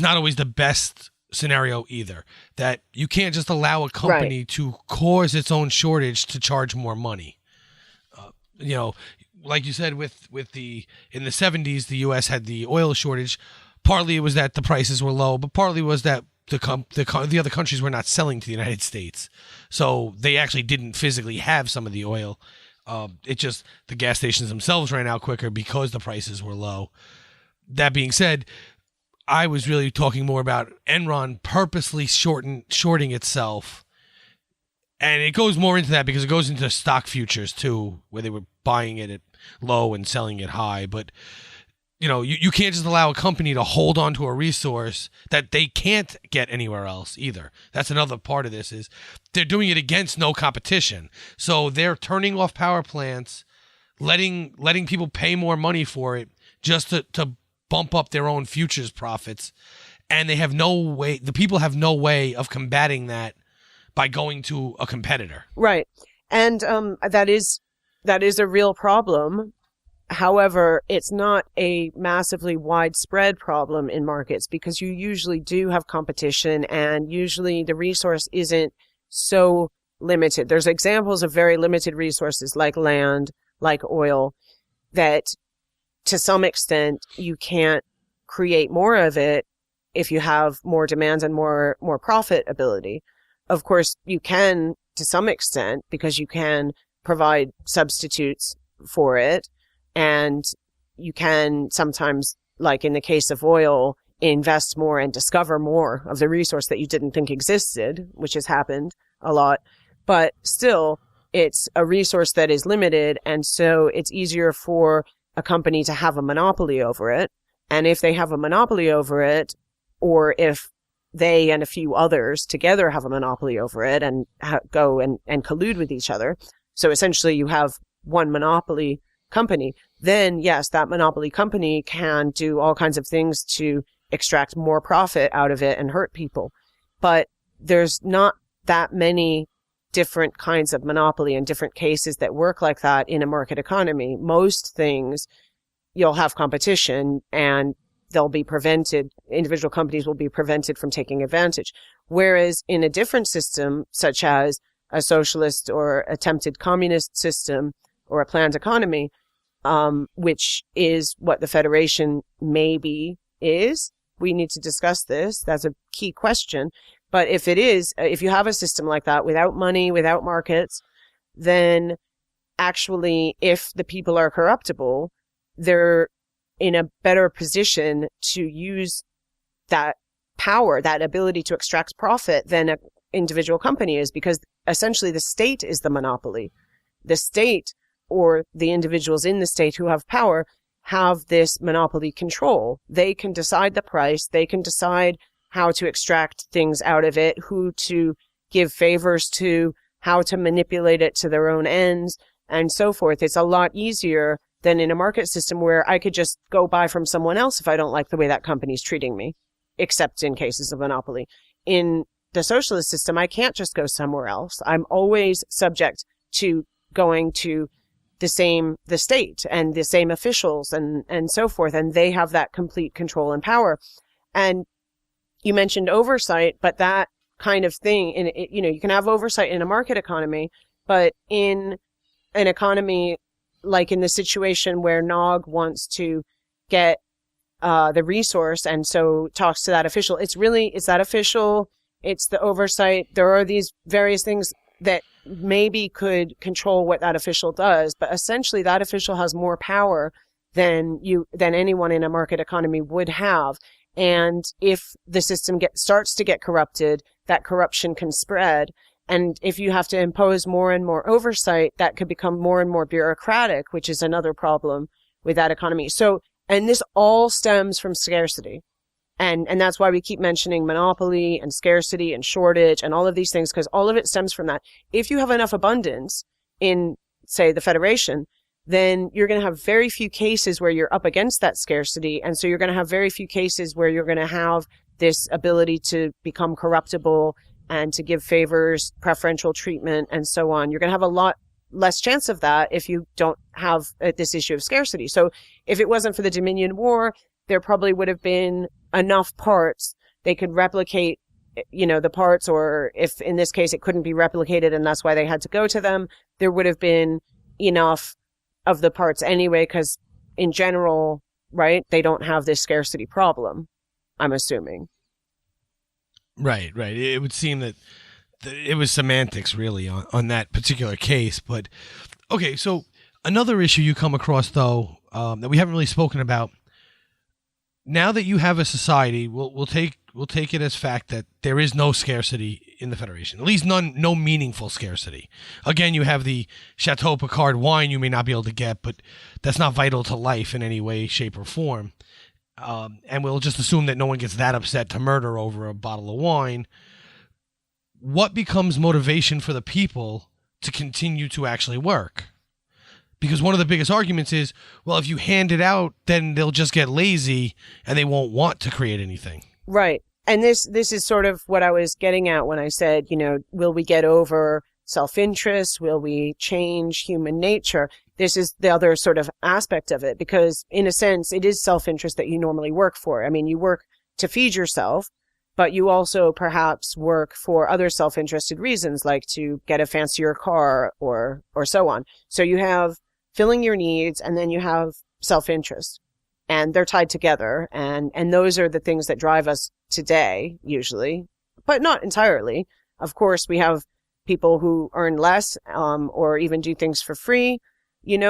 not always the best scenario either. That you can't just allow a company to cause its own shortage to charge more money. Like you said, in the 70s, the U.S. had the oil shortage. Partly it was that the prices were low, but partly was that the other countries were not selling to the United States. So they actually didn't physically have some of the oil. It just, the gas stations themselves ran out quicker because the prices were low. That being said, I was really talking more about Enron purposely shorting itself. And it goes more into that because it goes into stock futures too, where they were buying it at low and selling it high. But you can't just allow a company to hold on to a resource that they can't get anywhere else either. That's another part of this, is they're doing it against no competition. So they're turning off power plants, letting people pay more money for it just to bump up their own futures profits. And they have no way, the people have no way of combating that by going to a competitor. Right. And that is a real problem. However, it's not a massively widespread problem in markets because you usually do have competition, and usually the resource isn't so limited. There's examples of very limited resources like land, like oil, that to some extent you can't create more of it if you have more demand and more profit ability. Of course, you can to some extent because you can provide substitutes for it. And you can sometimes, like in the case of oil, invest more and discover more of the resource that you didn't think existed, which has happened a lot. But still, it's a resource that is limited. And so it's easier for a company to have a monopoly over it. And if they have a monopoly over it, or if they and a few others together have a monopoly over it and go and collude with each other, so essentially you have one monopoly company, then yes, that monopoly company can do all kinds of things to extract more profit out of it and hurt people. But there's not that many different kinds of monopoly and different cases that work like that in a market economy. Most things you'll have competition and they'll be prevented, individual companies will be prevented from taking advantage. Whereas in a different system, such as a socialist or attempted communist system or a planned economy, which is what the Federation maybe is. We need to discuss this. That's a key question. But if it is, if you have a system like that without money, without markets, then actually, if the people are corruptible, they're in a better position to use that power, that ability to extract profit than an individual company is, because essentially the state is the monopoly. The state, or the individuals in the state who have power, have this monopoly control. They can decide the price. They can decide how to extract things out of it, who to give favors to, how to manipulate it to their own ends, and so forth. It's a lot easier than in a market system where I could just go buy from someone else if I don't like the way that company's treating me, except in cases of monopoly. In the socialist system, I can't just go somewhere else. I'm always subject to going to the state and the same officials and so forth. And they have that complete control and power. And you mentioned oversight, but that kind of thing, you can have oversight in a market economy, but in an economy like in the situation where Nog wants to get the resource and so talks to that official, it's that official, it's the oversight. There are these various things that maybe could control what that official does, but essentially that official has more power than anyone in a market economy would have. And if the system starts to get corrupted, that corruption can spread. And if you have to impose more and more oversight, that could become more and more bureaucratic, which is another problem with that economy. So, and this all stems from scarcity. And that's why we keep mentioning monopoly and scarcity and shortage and all of these things, because all of it stems from that. If you have enough abundance in, say, the Federation, then you're going to have very few cases where you're up against that scarcity. And so you're going to have very few cases where you're going to have this ability to become corruptible and to give favors, preferential treatment, and so on. You're going to have a lot less chance of that if you don't have this issue of scarcity. So if it wasn't for the Dominion War, there probably would have been enough parts. They could replicate, the parts, or if in this case it couldn't be replicated and that's why they had to go to them, there would have been enough of the parts anyway, because in general, right, they don't have this scarcity problem, I'm assuming. Right. It would seem that it was semantics really on that particular case. But okay, so another issue you come across though, that we haven't really spoken about. Now that you have a society, we'll take it as fact that there is no scarcity in the Federation, at least no meaningful scarcity. Again, you have the Chateau Picard wine you may not be able to get, but that's not vital to life in any way, shape, or form. And we'll just assume that no one gets that upset to murder over a bottle of wine. What becomes motivation for the people to continue to actually work? Because one of the biggest arguments is, well, if you hand it out, then they'll just get lazy and they won't want to create anything. Right. And this is sort of what I was getting at when I said, will we get over self-interest? Will we change human nature? This is the other sort of aspect of it, because in a sense, it is self-interest that you normally work for. I mean, you work to feed yourself, but you also perhaps work for other self-interested reasons, like to get a fancier car or so on. So you have filling your needs, and then you have self-interest, and they're tied together. And those are the things that drive us today, usually, but not entirely. Of course, we have people who earn less, or even do things for free,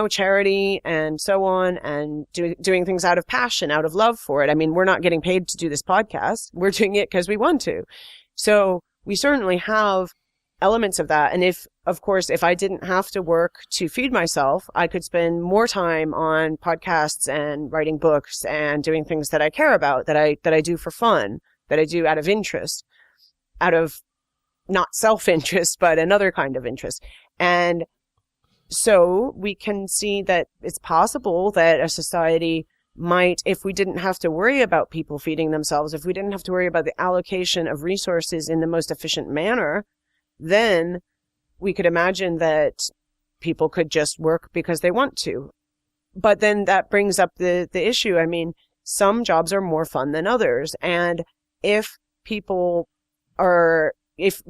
charity and so on, and doing things out of passion, out of love for it. I mean, we're not getting paid to do this podcast. We're doing it because we want to. So we certainly have elements of that. And if I didn't have to work to feed myself, I could spend more time on podcasts and writing books and doing things that I care about, that I do for fun, that I do out of interest, out of not self-interest, but another kind of interest. And so we can see that it's possible that a society might, if we didn't have to worry about people feeding themselves, if we didn't have to worry about the allocation of resources in the most efficient manner, then we could imagine that people could just work because they want to. But then that brings up the issue. I mean, some jobs are more fun than others. And if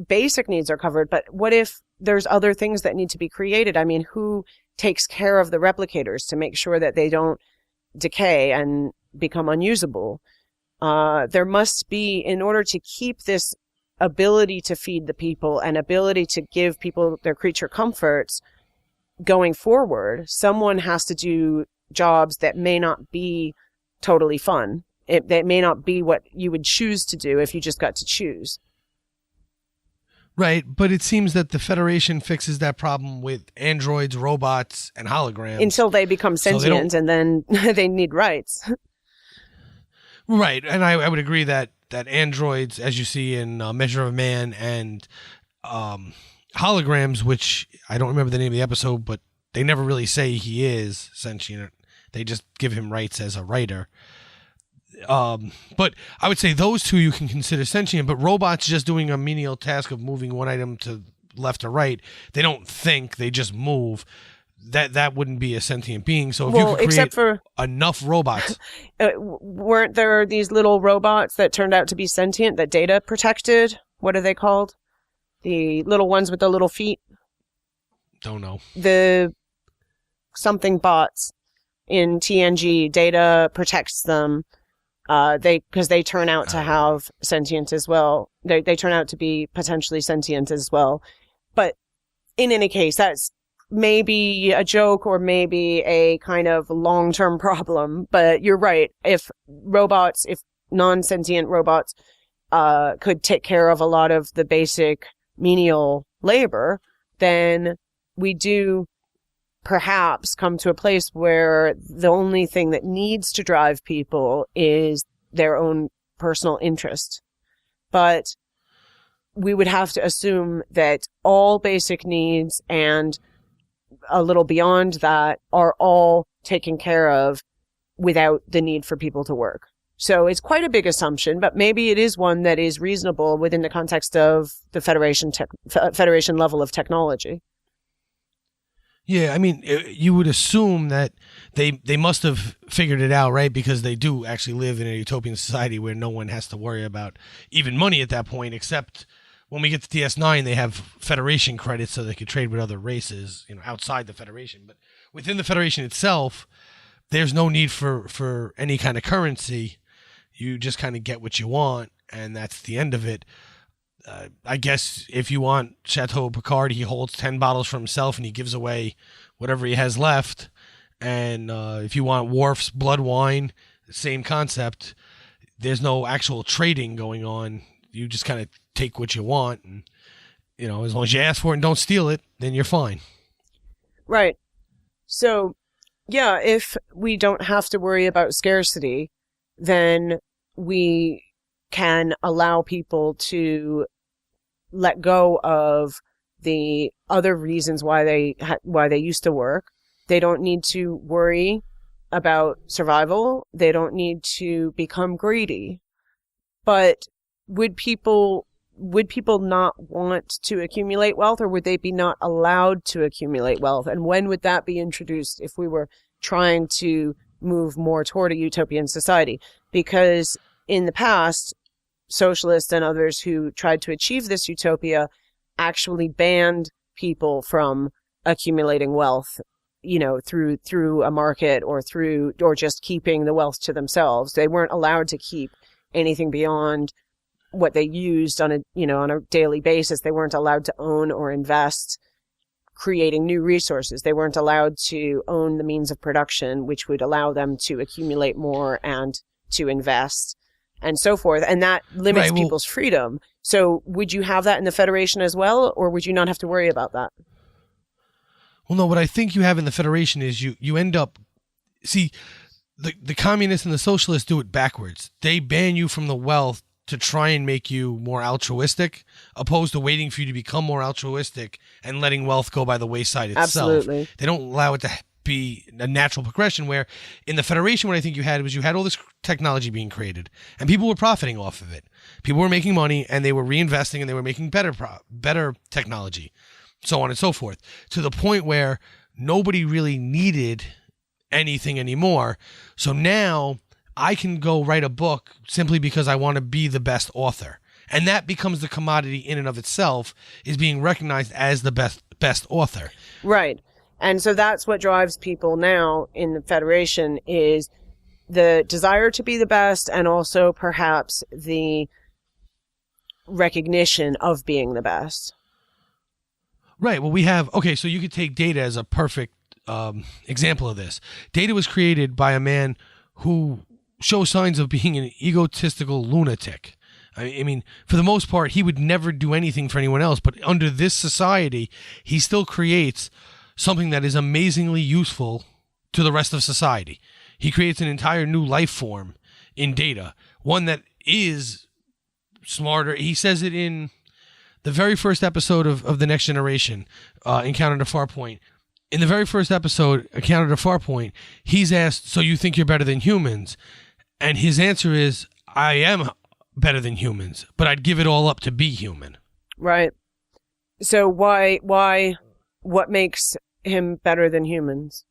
basic needs are covered, but what if there's other things that need to be created? I mean, who takes care of the replicators to make sure that they don't decay and become unusable? There must be, in order to keep this ability to feed the people and ability to give people their creature comforts going forward, someone has to do jobs that may not be totally fun that may not be what you would choose to do if you just got to choose. Right, but it seems that the Federation fixes that problem with androids, robots, and holograms. Until they become sentient, and then they need rights. Right, and I would agree that androids, as you see in Measure of a Man, and holograms, which I don't remember the name of the episode, but they never really say he is sentient. They just give him rights as a writer. But I would say those two you can consider sentient, but robots just doing a menial task of moving one item to left or right, they don't think, they just move. That wouldn't be a sentient being. So if you could create enough robots. Weren't there these little robots that turned out to be sentient that Data protected? What are they called? The little ones with the little feet? Don't know. The something bots in TNG. Data protects them. Because they turn out to have sentient as well. They turn out to be potentially sentient as well. But in any case, that's maybe a joke or maybe a kind of long-term problem. But you're right. If non-sentient robots, could take care of a lot of the basic menial labor, then we do perhaps come to a place where the only thing that needs to drive people is their own personal interest. But we would have to assume that all basic needs and a little beyond that are all taken care of without the need for people to work. So it's quite a big assumption, but maybe it is one that is reasonable within the context of the Federation level of technology. Yeah, I mean, you would assume that they must have figured it out, right? Because they do actually live in a utopian society where no one has to worry about even money at that point, except when we get to DS9, they have Federation credits so they could trade with other races, outside the Federation. But within the Federation itself, there's no need for any kind of currency. You just kind of get what you want, and that's the end of it. I guess if you want Chateau Picard, he holds 10 bottles for himself and he gives away whatever he has left. And if you want Worf's blood wine, same concept. There's no actual trading going on. You just kind of take what you want. And, as long as you ask for it and don't steal it, then you're fine. Right. So, yeah, if we don't have to worry about scarcity, then we can allow people to let go of the other reasons why they used to work. They don't need to worry about survival. They don't need to become greedy. But would people not want to accumulate wealth, or would they be not allowed to accumulate wealth? And when would that be introduced if we were trying to move more toward a utopian society? Because in the past, socialists and others who tried to achieve this utopia actually banned people from accumulating wealth, through a market or just keeping the wealth to themselves. They weren't allowed to keep anything beyond what they used on a daily basis. They weren't allowed to own or invest creating new resources. They weren't allowed to own the means of production, which would allow them to accumulate more and to invest and so forth. And that limits people's freedom. So would you have that in the Federation as well, or would you not have to worry about that? Well, no, what I think you have in the Federation is you end up, see, the communists and the socialists do it backwards. They ban you from the wealth to try and make you more altruistic, opposed to waiting for you to become more altruistic and letting wealth go by the wayside itself. Absolutely. They don't allow it to be a natural progression, where in the Federation, what I think you had all this technology being created and people were profiting off of it. People were making money and they were reinvesting and they were making better technology, so on and so forth, to the point where nobody really needed anything anymore. So now I can go write a book simply because I want to be the best author. And that becomes the commodity in and of itself, is being recognized as the best author. Right. And so that's what drives people now in the Federation, is the desire to be the best and also perhaps the recognition of being the best. Right. Well, so you could take Data as a perfect example of this. Data was created by a man who show signs of being an egotistical lunatic. I mean, for the most part, he would never do anything for anyone else, but under this society, he still creates something that is amazingly useful to the rest of society. He creates an entire new life form in Data, one that is smarter. He says it in the very first episode of The Next Generation, Encounter to Farpoint. In the very first episode, Encounter to Farpoint, he's asked, so you think you're better than humans? And his answer is, I am better than humans, but I'd give it all up to be human. Right. So what makes him better than humans?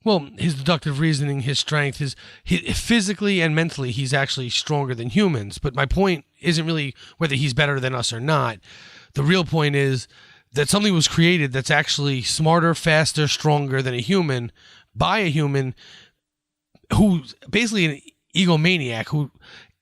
Well, his deductive reasoning, his strength, his physically and mentally, he's actually stronger than humans. But my point isn't really whether he's better than us or not. The real point is that something was created that's actually smarter, faster, stronger than a human by a human who's basically an egomaniac who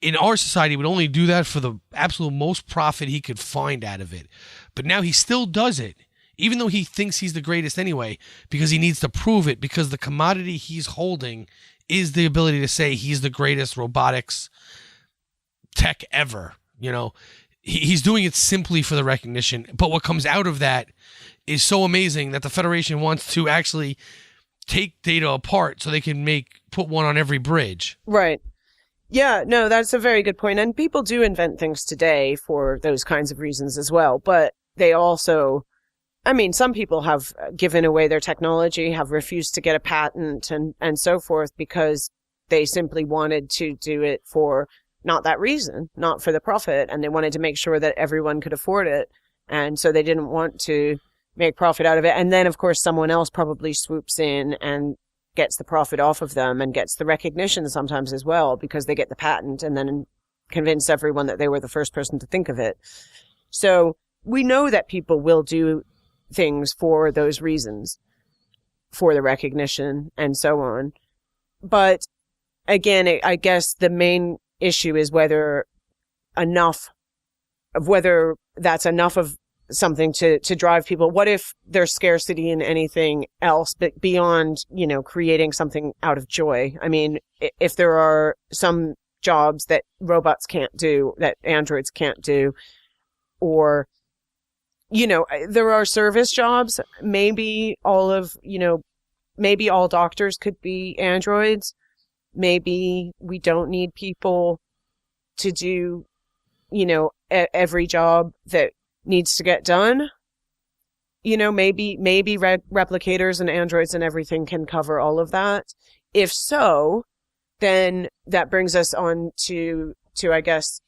in our society would only do that for the absolute most profit he could find out of it. But now he still does it, even though he thinks he's the greatest anyway, because he needs to prove it, because the commodity he's holding is the ability to say he's the greatest robotics tech ever. You know, he's doing it simply for the recognition. But what comes out of that is so amazing that the Federation wants to actually take Data apart so they can put one on every bridge. Right. Yeah, no, that's a very good point. And people do invent things today for those kinds of reasons as well. But they also, I mean, some people have given away their technology, have refused to get a patent and so forth because they simply wanted to do it for not that reason, not for the profit. And they wanted to make sure that everyone could afford it. And so they didn't want to make profit out of it. And then, of course, someone else probably swoops in and gets the profit off of them and gets the recognition sometimes as well because they get the patent and then convince everyone that they were the first person to think of it. So we know that people will do things for those reasons, for the recognition and so on. But again, I guess the main issue is whether that's enough of something to drive people. What if there's scarcity in anything else, but beyond, creating something out of joy? I mean, if there are some jobs that robots can't do, that androids can't do, or, there are service jobs, maybe all doctors could be androids. Maybe we don't need people to do, every job that needs to get done. Maybe replicators and androids and everything can cover all of that. If so, then that brings us on to I guess,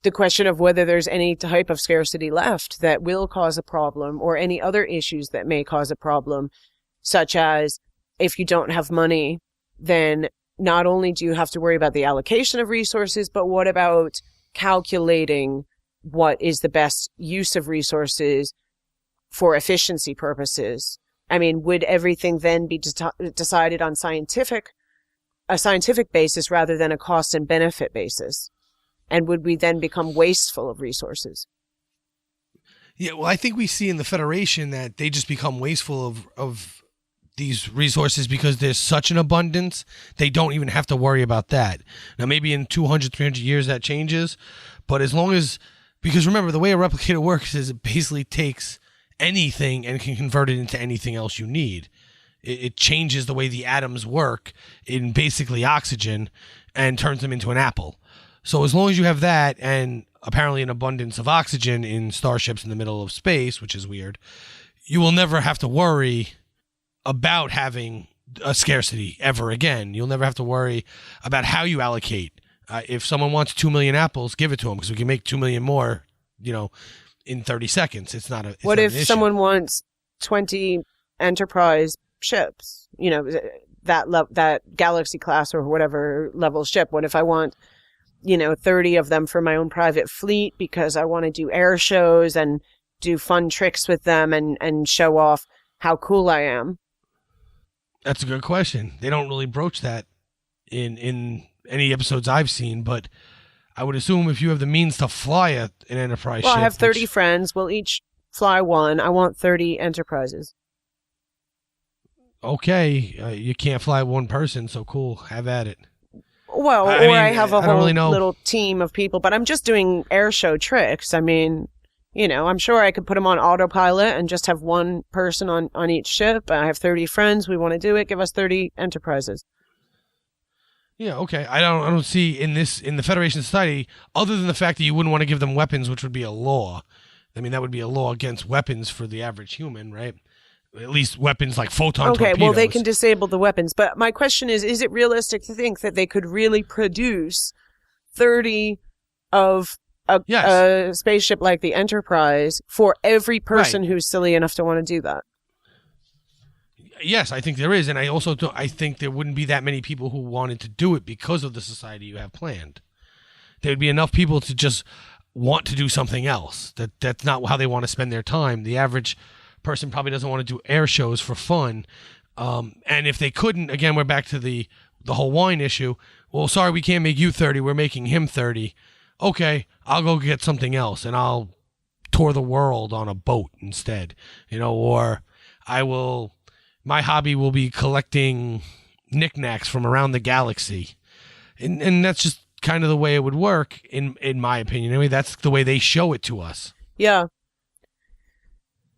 the question of whether there's any type of scarcity left that will cause a problem, or any other issues that may cause a problem, such as if you don't have money, then not only do you have to worry about the allocation of resources, but what about calculating what is the best use of resources for efficiency purposes? I mean, would everything then be decided on a scientific basis rather than a cost and benefit basis? And would we then become wasteful of resources? Yeah, well, I think we see in the Federation that they just become wasteful of these resources because there's such an abundance, they don't even have to worry about that. Now, maybe in 200, 300 years that changes, but as long as, because remember, the way a replicator works is it basically takes anything and can convert it into anything else you need. It changes the way the atoms work in basically oxygen and turns them into an apple. So as long as you have that and apparently an abundance of oxygen in starships in the middle of space, which is weird, you will never have to worry about having a scarcity ever again. You'll never have to worry about how you allocate. If someone wants 2 million apples, give it to them because we can make 2 million more, in 30 seconds. It's not a. What if someone wants 20 Enterprise ships? That Galaxy class or whatever level ship. What if I want 30 of them for my own private fleet because I want to do air shows and do fun tricks with them and show off how cool I am? That's a good question. They don't really broach that in any episodes I've seen, but I would assume if you have the means to fly an Enterprise ship. I have 30 friends. We'll each fly one. I want 30 Enterprises. Okay. You can't fly one person, so cool. Have at it. Well, I or mean, I have a I don't whole really know. little team of people, but I'm just doing air show tricks. I mean, I'm sure I could put them on autopilot and just have one person on each ship. I have 30 friends. We want to do it. Give us 30 enterprises. Yeah, okay. I don't see in the Federation Society, other than the fact that you wouldn't want to give them weapons, which would be a law. I mean, that would be a law against weapons for the average human, right? At least weapons like photon Okay, torpedoes. well, they can disable the weapons. But my question is it realistic to think that they could really produce 30 of a spaceship like the Enterprise for every person who's silly enough to want to do that? Yes, I think there is, and I think there wouldn't be that many people who wanted to do it because of the society you have planned. There would be enough people to just want to do something else. That's not how they want to spend their time. The average person probably doesn't want to do air shows for fun. And if they couldn't, again, we're back to the whole wine issue. Well, sorry, we can't make you 30. We're making him 30. Okay, I'll go get something else, and I'll tour the world on a boat instead. Or my hobby will be collecting knickknacks from around the galaxy. And that's just kind of the way it would work, in my opinion. Anyway, that's the way they show it to us. Yeah.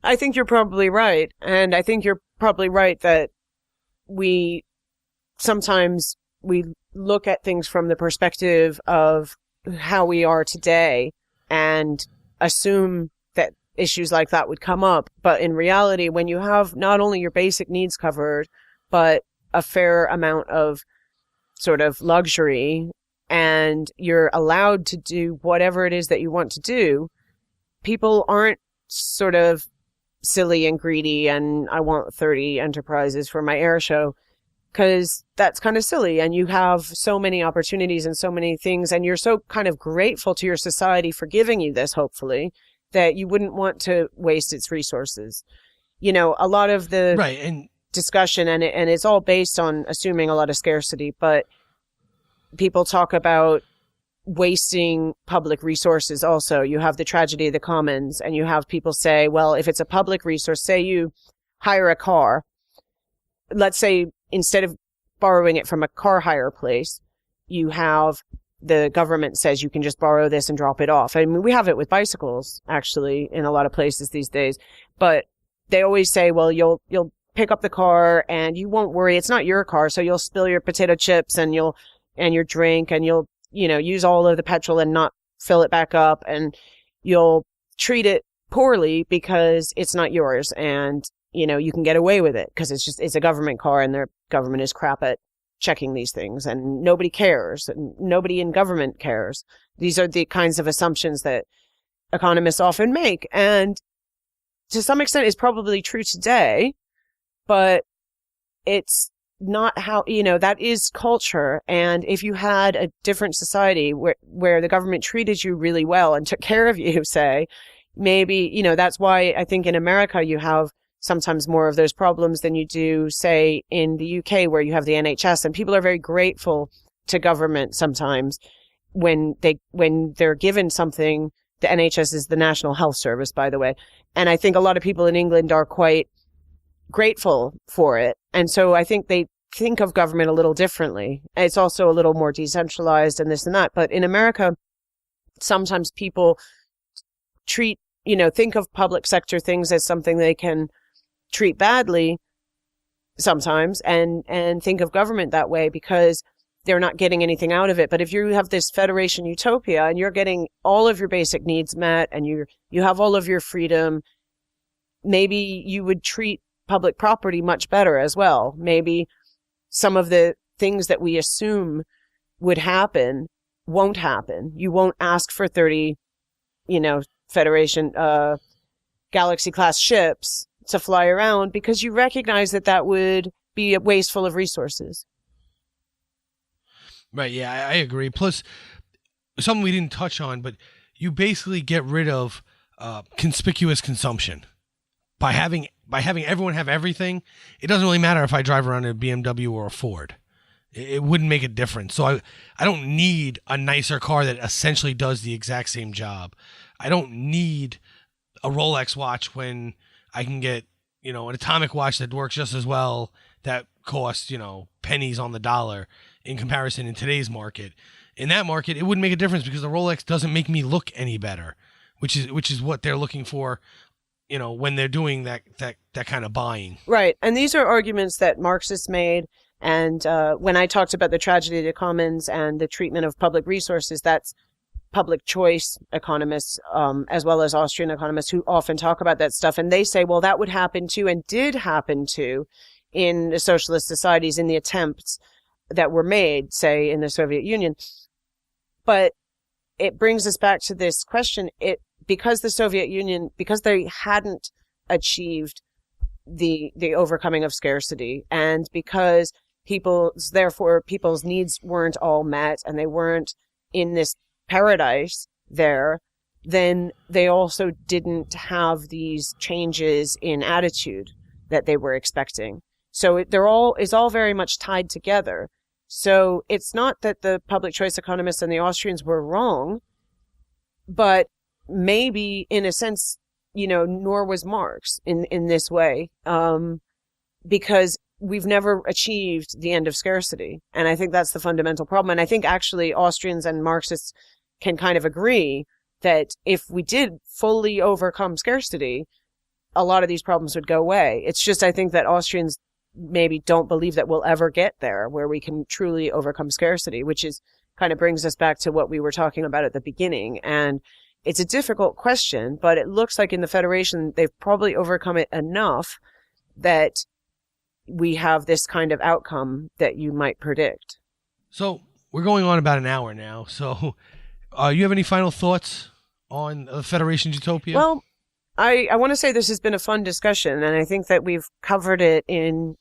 I think you're probably right. And I think you're probably right that sometimes we look at things from the perspective of how we are today and assume that issues like that would come up. But in reality, when you have not only your basic needs covered, but a fair amount of sort of luxury, and you're allowed to do whatever it is that you want to do, people aren't sort of silly and greedy and I want 30 enterprises for my air show, because that's kind of silly. And you have so many opportunities and so many things, and you're so kind of grateful to your society for giving you this, hopefully, that you wouldn't want to waste its resources. A lot of the discussion, and it's all based on assuming a lot of scarcity, but people talk about wasting public resources also. You have the tragedy of the commons, and you have people say, well, if it's a public resource, say you hire a car, let's say instead of borrowing it from a car hire place, you have the government says you can just borrow this and drop it off. I mean, we have it with bicycles, actually, in a lot of places these days. But they always say, well, you'll pick up the car and you won't worry. It's not your car, so you'll spill your potato chips and your drink, and you'll, use all of the petrol and not fill it back up, and you'll treat it poorly because it's not yours, and, you can get away with it because it's a government car, and their government is crap at checking these things, and nobody cares, and nobody in government cares. These are the kinds of assumptions that economists often make, and to some extent is probably true today, but it's not how, that is culture. And if you had a different society where the government treated you really well and took care of you, say, maybe, that's why I think in America you have sometimes more of those problems than you do, say, in the UK, where you have the NHS, and people are very grateful to government sometimes when they're given something. The NHS is the National Health Service, by the way. And I think a lot of people in England are quite grateful for it. And so I think they think of government a little differently. It's also a little more decentralized and this and that. But in America, sometimes people think of public sector things as something they can treat badly sometimes, and think of government that way because they're not getting anything out of it. But if you have this Federation Utopia and you're getting all of your basic needs met and you have all of your freedom, maybe you would treat public property much better as well. Maybe some of the things that we assume would happen won't happen. You won't ask for 30, Federation Galaxy class ships to fly around because you recognize that would be wasteful of resources. Right, yeah, I agree. Plus, something we didn't touch on, but you basically get rid of conspicuous consumption. By having everyone have everything, it doesn't really matter if I drive around in a BMW or a Ford. It wouldn't make a difference. So I don't need a nicer car that essentially does the exact same job. I don't need a Rolex watch when I can get, an atomic watch that works just as well that costs, pennies on the dollar. in comparison in today's market. In that market, it wouldn't make a difference because the Rolex doesn't make me look any better, which is what they're looking for, when they're doing that kind of buying. Right. And these are arguments that Marxists made. And when I talked about the tragedy of the commons and the treatment of public resources, that's public choice economists, as well as Austrian economists who often talk about that stuff. And they say, well, that would happen to and did happen to in the socialist societies in the attempts that were made, say, in the Soviet Union. But it brings us back to this question. Because the Soviet Union, because they hadn't achieved the overcoming of scarcity, and because people's needs weren't all met and they weren't in this paradise there, then they also didn't have these changes in attitude that they were expecting. So it's all very much tied together. So it's not that the public choice economists and the Austrians were wrong, but maybe in a sense, nor was Marx in this way, because we've never achieved the end of scarcity. And I think that's the fundamental problem. And I think actually Austrians and Marxists can kind of agree that if we did fully overcome scarcity, a lot of these problems would go away. It's just, I think that Austrians maybe don't believe that we'll ever get there where we can truly overcome scarcity, which is kind of brings us back to what we were talking about at the beginning. And it's a difficult question, but it looks like in the Federation, they've probably overcome it enough that we have this kind of outcome that you might predict. So we're going on about an hour now. So you have any final thoughts on Federation's Utopia? Well, I want to say this has been a fun discussion, and I think that we've covered it in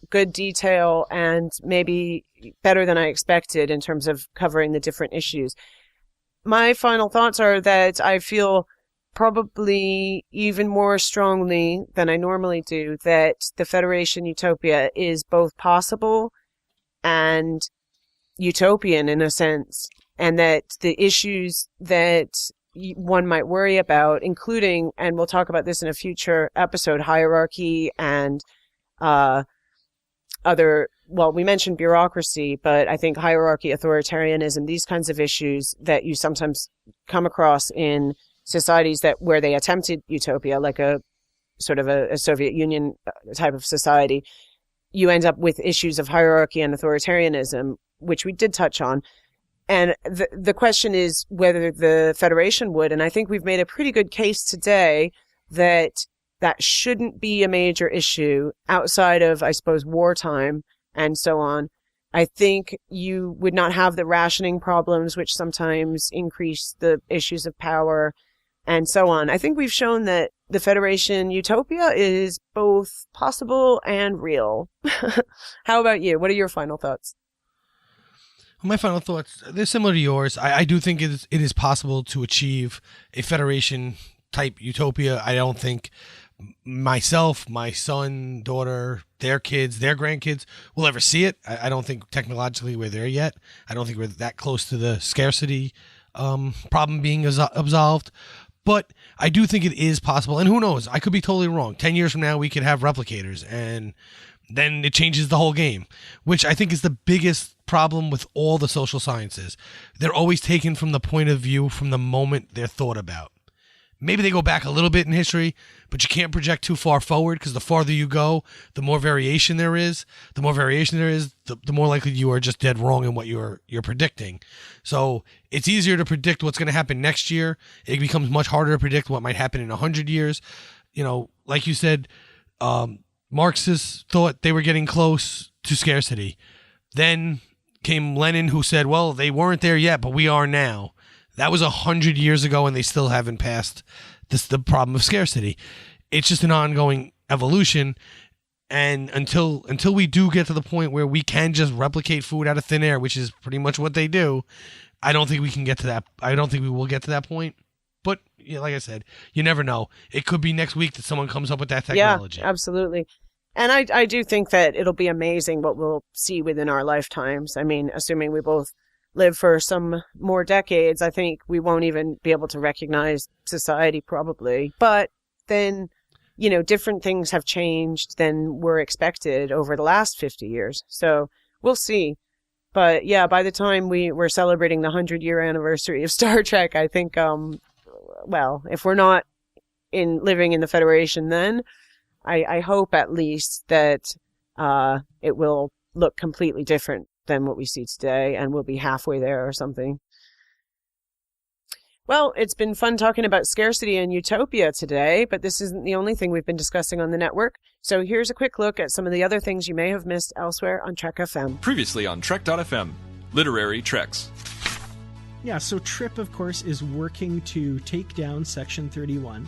good detail and maybe better than I expected in terms of covering the different issues. My final thoughts are that I feel probably even more strongly than I normally do that the Federation Utopia is both possible and utopian in a sense, and that the issues that one might worry about, including, and we'll talk about this in a future episode, hierarchy and we mentioned bureaucracy, but I think hierarchy, authoritarianism, these kinds of issues that you sometimes come across in societies where they attempted utopia, like a sort of a Soviet Union type of society, you end up with issues of hierarchy and authoritarianism, which we did touch on. And the question is whether the Federation would, and I think we've made a pretty good case today that shouldn't be a major issue outside of, I suppose, wartime and so on. I think you would not have the rationing problems, which sometimes increase the issues of power and so on. I think we've shown that the Federation Utopia is both possible and real. How about you? What are your final thoughts? My final thoughts, they're similar to yours. I do think it is possible to achieve a Federation-type utopia. I don't think myself, my son, daughter, their kids, their grandkids will ever see it. I don't think technologically we're there yet. I don't think we're that close to the scarcity problem being absolved. But I do think it is possible. And who knows? I could be totally wrong. 10 years from now, we could have replicators, and then it changes the whole game, which I think is the biggest problem with all the social sciences. They're always taken from the point of view from the moment they're thought about. Maybe they go back a little bit in history, but you can't project too far forward, because the farther you go, the more variation there is. The more variation there is, the more likely you are just dead wrong in what you're predicting. So it's easier to predict what's going to happen next year. It becomes much harder to predict what might happen in 100 years. Like you said, Marxists thought they were getting close to scarcity. Then came Lenin, who said, well, they weren't there yet, but we are now. That was 100 years ago, and they still haven't passed the problem of scarcity. It's just an ongoing evolution. And until we do get to the point where we can just replicate food out of thin air, which is pretty much what they do, I don't think we can get to that. I don't think we will get to that point. But like I said, you never know. It could be next week that someone comes up with that technology. Yeah, absolutely. And I do think that it'll be amazing what we'll see within our lifetimes. I mean, assuming we both live for some more decades, I think we won't even be able to recognize society probably. But then, different things have changed than were expected over the last 50 years. So we'll see. But yeah, by the time we're celebrating the 100-year anniversary of Star Trek, I think, well, if we're not living in the Federation then, I hope at least that it will look completely different than what we see today, and we'll be halfway there or something. Well, it's been fun talking about Scarcity and Utopia today, but this isn't the only thing we've been discussing on the network. So here's a quick look at some of the other things you may have missed elsewhere on Trek FM. Previously on Trek.fm, Literary Treks. Yeah, so Trip, of course, is working to take down Section 31.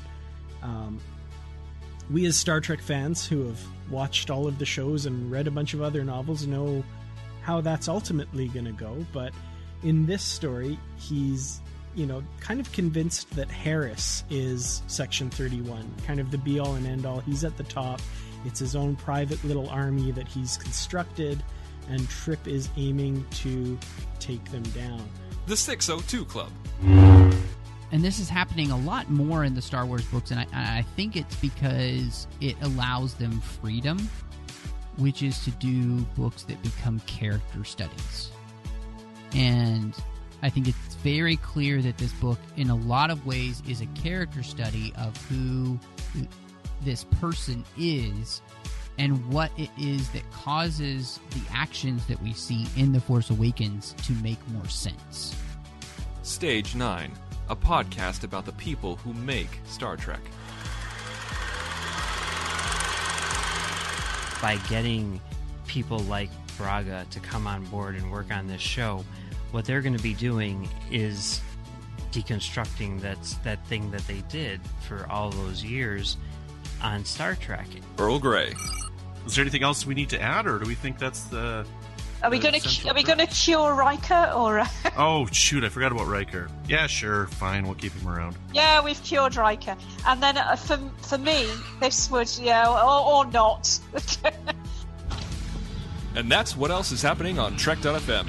We as Star Trek fans who have watched all of the shows and read a bunch of other novels know how that's ultimately going to go, but in this story, he's kind of convinced that Harris is Section 31, kind of the be-all and end-all. He's at the top. It's his own private little army that he's constructed, and Trip is aiming to take them down. The 602 Club. And this is happening a lot more in the Star Wars books, and I think it's because it allows them freedom, which is to do books that become character studies. And I think it's very clear that this book, in a lot of ways, is a character study of who this person is and what it is that causes the actions that we see in The Force Awakens to make more sense. Stage 9, a podcast about the people who make Star Trek. By getting people like Braga to come on board and work on this show, what they're going to be doing is deconstructing that thing that they did for all those years on Star Trek. Earl Grey. Is there anything else we need to add, or do we think that's the? Are we going to cure Riker or? Oh shoot! I forgot about Riker. Yeah, sure, fine. We'll keep him around. Yeah, we've cured Riker, and then for me, this would or not. And that's what else is happening on Trek.fm.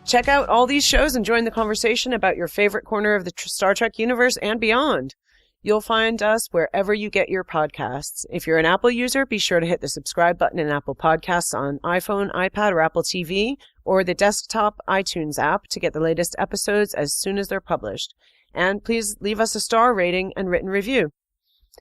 Check out all these shows and join the conversation about your favorite corner of the Star Trek universe and beyond. You'll find us wherever you get your podcasts. If you're an Apple user, be sure to hit the subscribe button in Apple Podcasts on iPhone, iPad, or Apple TV, or the desktop iTunes app to get the latest episodes as soon as they're published. And please leave us a star rating and written review.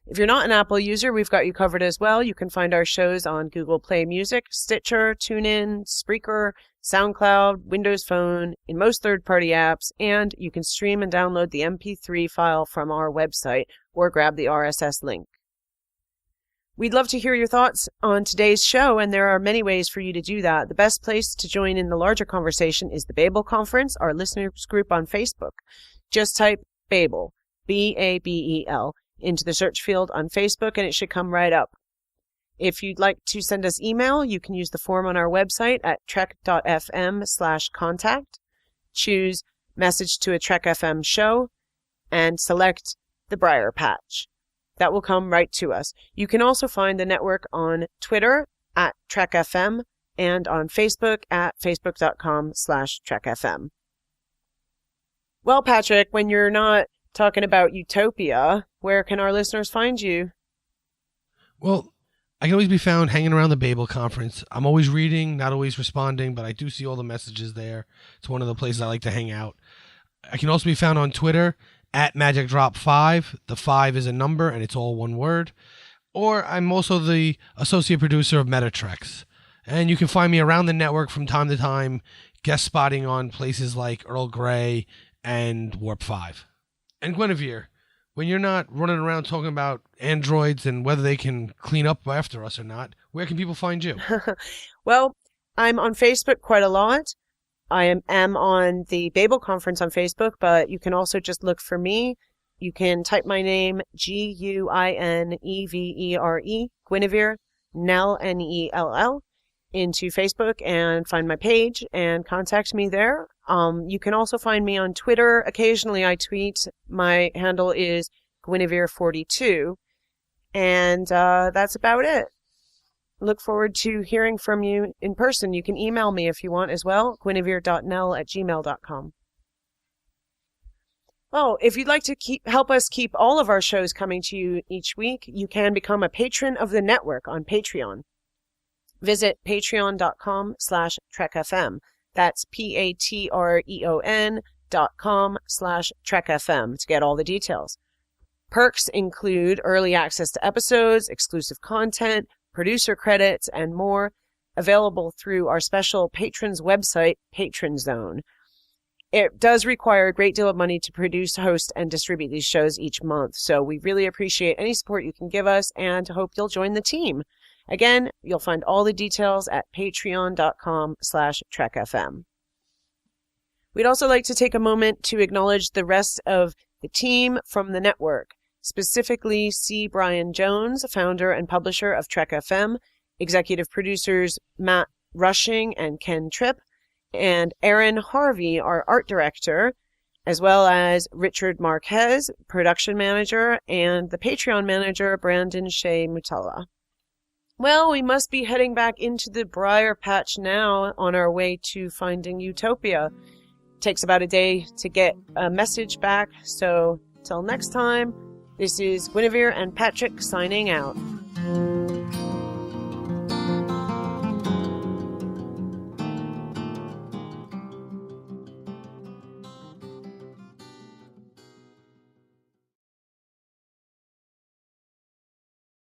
If you're not an Apple user, we've got you covered as well. You can find our shows on Google Play Music, Stitcher, TuneIn, Spreaker, SoundCloud, Windows Phone, in most third-party apps, and you can stream and download the MP3 file from our website or grab the RSS link. We'd love to hear your thoughts on today's show, and there are many ways for you to do that. The best place to join in the larger conversation is the Babel Conference, our listeners group on Facebook. Just type Babel, B-A-B-E-L, into the search field on Facebook, and it should come right up. If you'd like to send us email, you can use the form on our website at trek.fm/contact. Choose Message to a Trek FM Show and select the Briar Patch. That will come right to us. You can also find the network on Twitter at TrekFM and on Facebook at facebook.com/TrekFM. Well, Patrick, when you're not talking about Utopia, where can our listeners find you? Well, I can always be found hanging around the Babel Conference. I'm always reading, not always responding, but I do see all the messages there. It's one of the places I like to hang out. I can also be found on Twitter at MagicDrop5. The 5 is a number, and it's all one word. Or I'm also the associate producer of Metatreks. And you can find me around the network from time to time, guest spotting on places like Earl Grey and Warp 5. And Guinevere, when you're not running around talking about androids and whether they can clean up after us or not, where can people find you? Well, I'm on Facebook quite a lot. I am on the Babel Conference on Facebook, but you can also just look for me. You can type my name, Guinevere, Guinevere, Nell, Nell, into Facebook and find my page and contact me there. You can also find me on Twitter. Occasionally I tweet. My handle is Guinevere42. And that's about it. Look forward to hearing from you in person. You can email me if you want as well, guinevere.nell@gmail.com. Well, if you'd like to help us keep all of our shows coming to you each week, you can become a patron of the network on Patreon. Visit patreon.com/TrekFM. That's patreon.com/TrekFM to get all the details. Perks include early access to episodes, exclusive content, producer credits, and more, available through our special patrons website, Patron Zone. It does require a great deal of money to produce, host, and distribute these shows each month, so we really appreciate any support you can give us and hope you'll join the team. Again, you'll find all the details at patreon.com/TrekFM. We'd also like to take a moment to acknowledge the rest of the team from the network, specifically C. Brian Jones, founder and publisher of Trek FM, executive producers Matt Rushing and Ken Tripp, and Aaron Harvey, our art director, as well as Richard Marquez, production manager, and the Patreon manager, Brandon Shea Mutala. Well, we must be heading back into the Briar Patch now on our way to finding Utopia. It takes about a day to get a message back, so till next time, this is Guinevere and Patrick signing out.